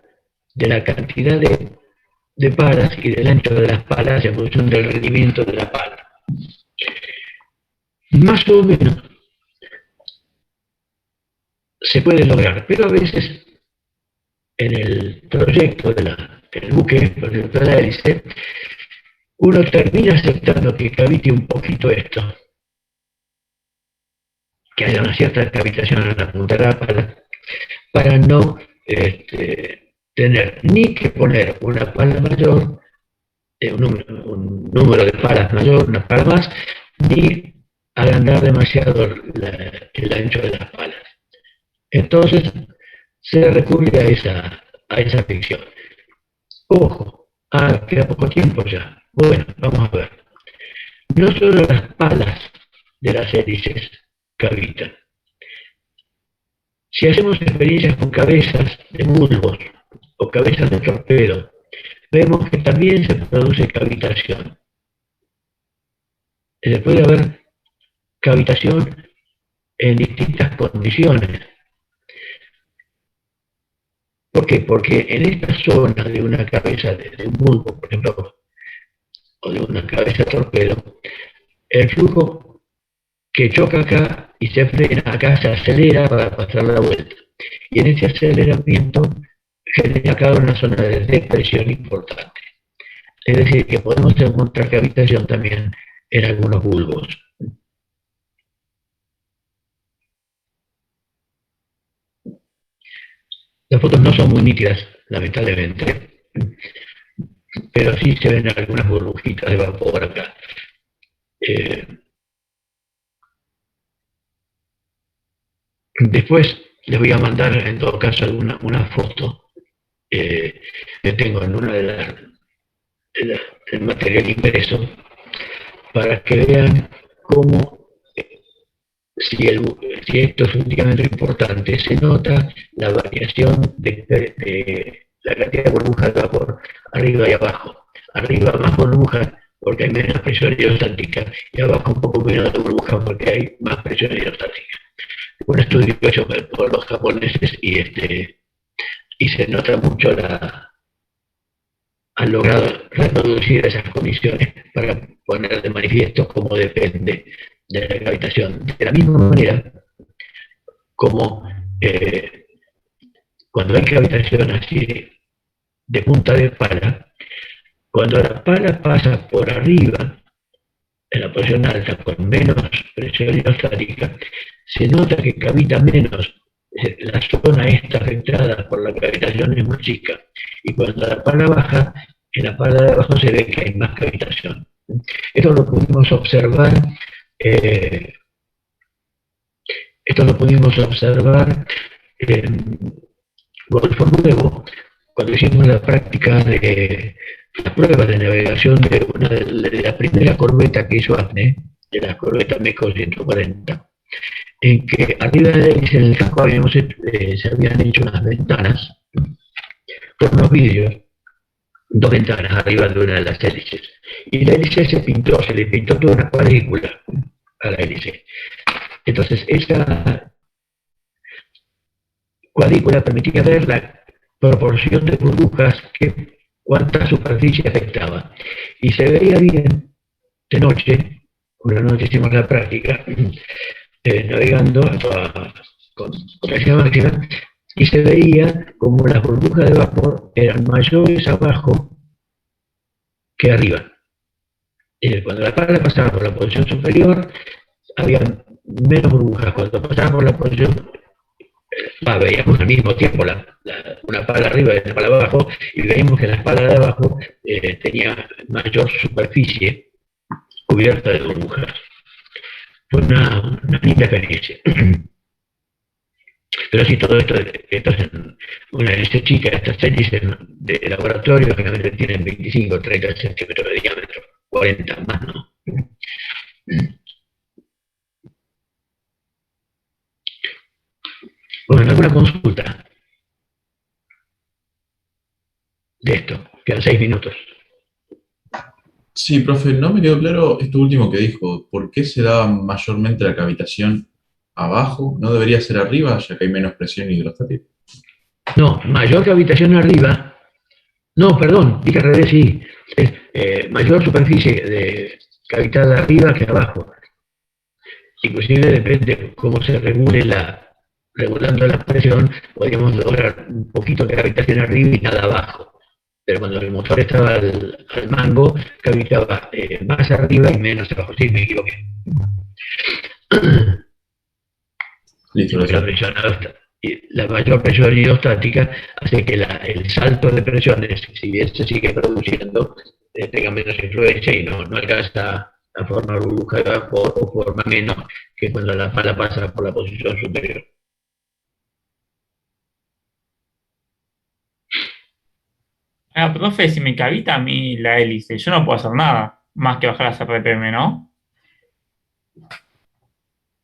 de la cantidad de palas y del ancho de las palas en función del rendimiento de la pala. Más o menos se puede lograr, pero a veces en el proyecto del buque, el proyecto de la hélice, uno termina aceptando que cavite un poquito esto, que haya una cierta cavitación en la punta de la pala, para no tener ni que poner una pala mayor, un número de palas mayor, una pala más, ni agrandar demasiado el ancho de las palas. Entonces se recurre a esa ficción. Ojo, queda poco tiempo ya. Bueno, vamos a ver. No solo las palas de las hélices cavitan. Si hacemos experiencias con cabezas de bulbos o cabezas de torpedo, vemos que también se produce cavitación. Puede haber cavitación en distintas condiciones. ¿Por qué? Porque en esta zona de una cabeza de un bulbo, por ejemplo, o de una cabeza de torpedo, el flujo que choca acá y se frena acá se acelera para pasar la vuelta. Y en ese aceleramiento genera acá una zona de depresión importante. Es decir, que podemos encontrar cavitación también en algunos bulbos. Las fotos no son muy nítidas, lamentablemente, pero sí se ven algunas burbujitas de vapor acá. Después les voy a mandar, en todo caso, una foto que tengo en una del material impreso para que vean cómo, si esto es un diámetro importante, se nota la variación de la cantidad de burbujas de vapor arriba y abajo. Arriba más burbujas porque hay menos presión hidrostática y abajo un poco menos de burbujas porque hay más presión hidrostática. Un estudio hecho por los japoneses y se nota mucho han logrado reproducir esas condiciones para poner de manifiesto cómo depende de la gravitación. De la misma manera como cuando hay gravitación así de punta de pala, cuando la pala pasa por arriba, en la posición alta, con menos presión hidrostática, se nota que cavita menos. La zona esta afectada por la gravitación es muy chica. Y cuando la pala baja, en la pala de abajo se ve que hay más cavitación. Esto lo pudimos observar. En Golfo Nuevo, cuando hicimos la práctica de la prueba de navegación de la primera corbeta que hizo AFNE, de la corbeta MECO 140, en que arriba de la hélice en el casco se habían hecho unas ventanas con unos vidrios, dos ventanas arriba de una de las hélices. Y la hélice se le pintó toda una cuadrícula a la hélice. Entonces, esa cuadrícula permitía ver la proporción de burbujas cuánta superficie afectaba. Y se veía bien de noche, una noche hicimos la práctica, navegando con presión máxima, y se veía como las burbujas de vapor eran mayores abajo que arriba. Cuando la pala pasaba por la posición superior, había menos burbujas. Cuando pasaba por la posición, veíamos al mismo tiempo una pala arriba y una pala abajo, y veíamos que la pala de abajo tenía mayor superficie cubierta de burbujas. Fue una linda experiencia. Pero sí, todo esto es una hélice chica, estas hélices de laboratorio generalmente tienen 25 o 30 centímetros de diámetro, 40 más, ¿no? Bueno, ¿alguna consulta de esto? Quedan 6 minutos. Sí, profe, no me quedó claro esto último que dijo. ¿Por qué se da mayormente la cavitación abajo? ¿No debería ser arriba, ya que hay menos presión hidrostática? No, mayor cavitación arriba No, perdón, dije al revés, sí. Es mayor superficie cavitada arriba que abajo. Inclusive depende cómo se regulando la presión, podríamos lograr un poquito de cavitación arriba y nada abajo. Pero cuando el motor estaba al mango, cavitaba más arriba y menos abajo. Sí, me equivoqué. Listo, La mayor presión hidrostática hace que el salto de presiones, si bien se sigue produciendo, tenga menos influencia y no alcanza a formar burbuja de vapor o forma menos que cuando la pala pasa por la posición superior. Ah, profe, si me cavita a mí la hélice, yo no puedo hacer nada más que bajar las RPM, ¿no?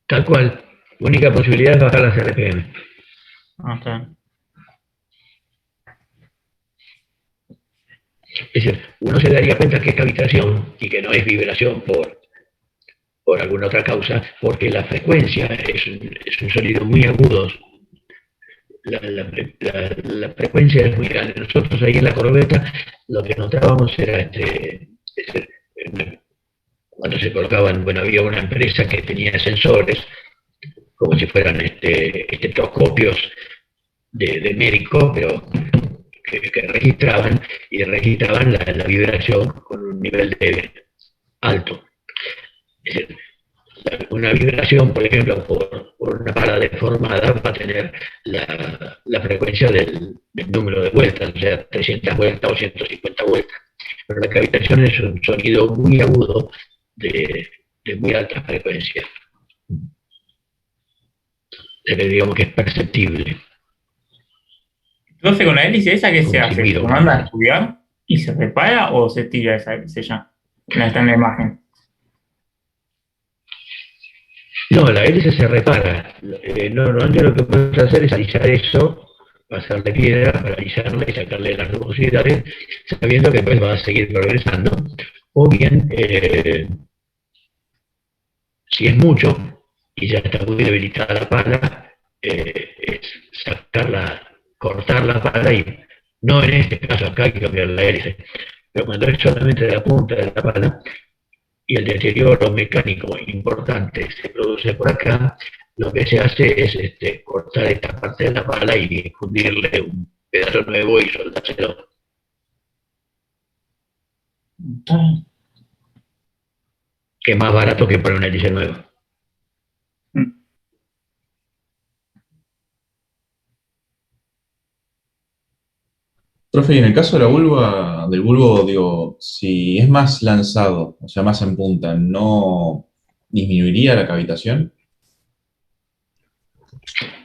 Tal cual, la única posibilidad es bajar las RPM. Ah, está bien. Es decir, uno se daría cuenta que es cavitación y que no es vibración por alguna otra causa, porque la frecuencia es un sonido muy agudo. La frecuencia es muy grande. Nosotros ahí en la corbeta lo que notábamos era cuando se colocaban, bueno, había una empresa que tenía sensores, como si fueran estetoscopios de médico, pero que registraban la vibración con un nivel alto. Es decir, una vibración, por ejemplo, por una pala deformada va a tener la frecuencia del número de vueltas, o sea, 300 vueltas o 150 vueltas. Pero la cavitación es un sonido muy agudo de muy alta frecuencia. Digamos que es perceptible. Profe, con la hélice esa, ¿qué se Como si hace? ¿Se miro, manda a estudiar y se repara o se tira esa hélice ya? No está en la imagen. No, la hélice se repara. Normalmente lo que puedes hacer es alisar eso, pasarle piedra para alisarla y sacarle las rugosidades, sabiendo que pues va a seguir progresando. O bien, si es mucho y ya está muy debilitada la pala, es cortar la pala y no en este caso acá hay que cambiar la hélice, pero cuando es solamente de la punta de la pala y el deterioro mecánico importante se produce por acá, lo que se hace es cortar esta parte de la pala y fundirle un pedazo nuevo y soldárselo. Que es más barato que poner una hélice nueva. Profe, y en el caso de la vulva, del bulbo, digo, si es más lanzado, o sea, más en punta, ¿no disminuiría la cavitación?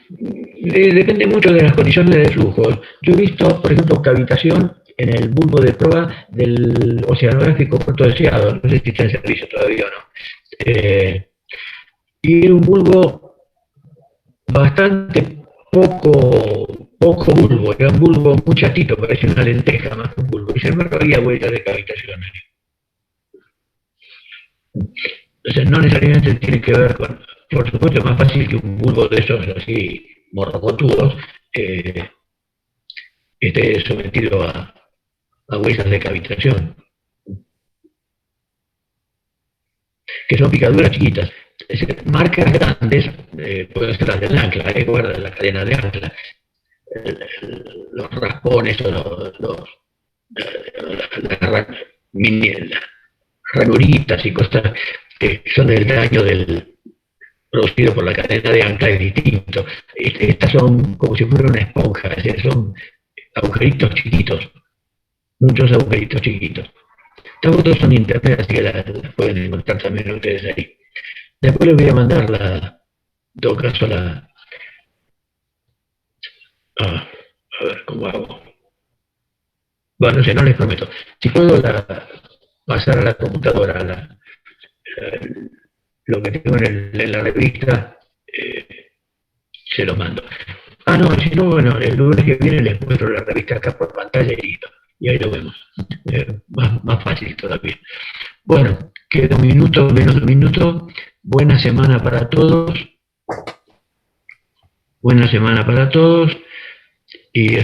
Depende mucho de las condiciones de flujo. Yo he visto, por ejemplo, cavitación en el bulbo de proa del Oceanográfico Puerto Deseado, no sé si está en servicio todavía o no. Y era un bulbo bastante poco bulbo, era un bulbo muy chatito, parecía una lenteja más que un bulbo, y sin embargo había vueltas de cavitación. Entonces no necesariamente tiene que ver con, por supuesto es más fácil que un bulbo de esos así morrocotudos esté sometido a huellas de cavitación, que son picaduras chiquitas. Es decir, marcas grandes, pueden ser las del ancla, guarda la cadena de ancla, los raspones o las ranuritas y cosas que son del daño producido por la cadena de ancla es distinto. Estas son como si fuera una esponja, es decir, son agujeritos chiquitos, muchos agujeritos chiquitos. Estas fotos son de internet, así que las pueden encontrar también ustedes ahí. Después les voy a mandar en todo caso a ver cómo hago. Bueno, no sé, no les prometo. Si puedo pasar a la computadora lo que tengo en la revista, se lo mando. Ah, no, si no, bueno, el lunes que viene les muestro la revista acá por pantalla y listo. Y ahí lo vemos. Más fácil todavía. Bueno, queda un minuto, menos de un minuto. Buena semana para todos. Buena semana para todos. Y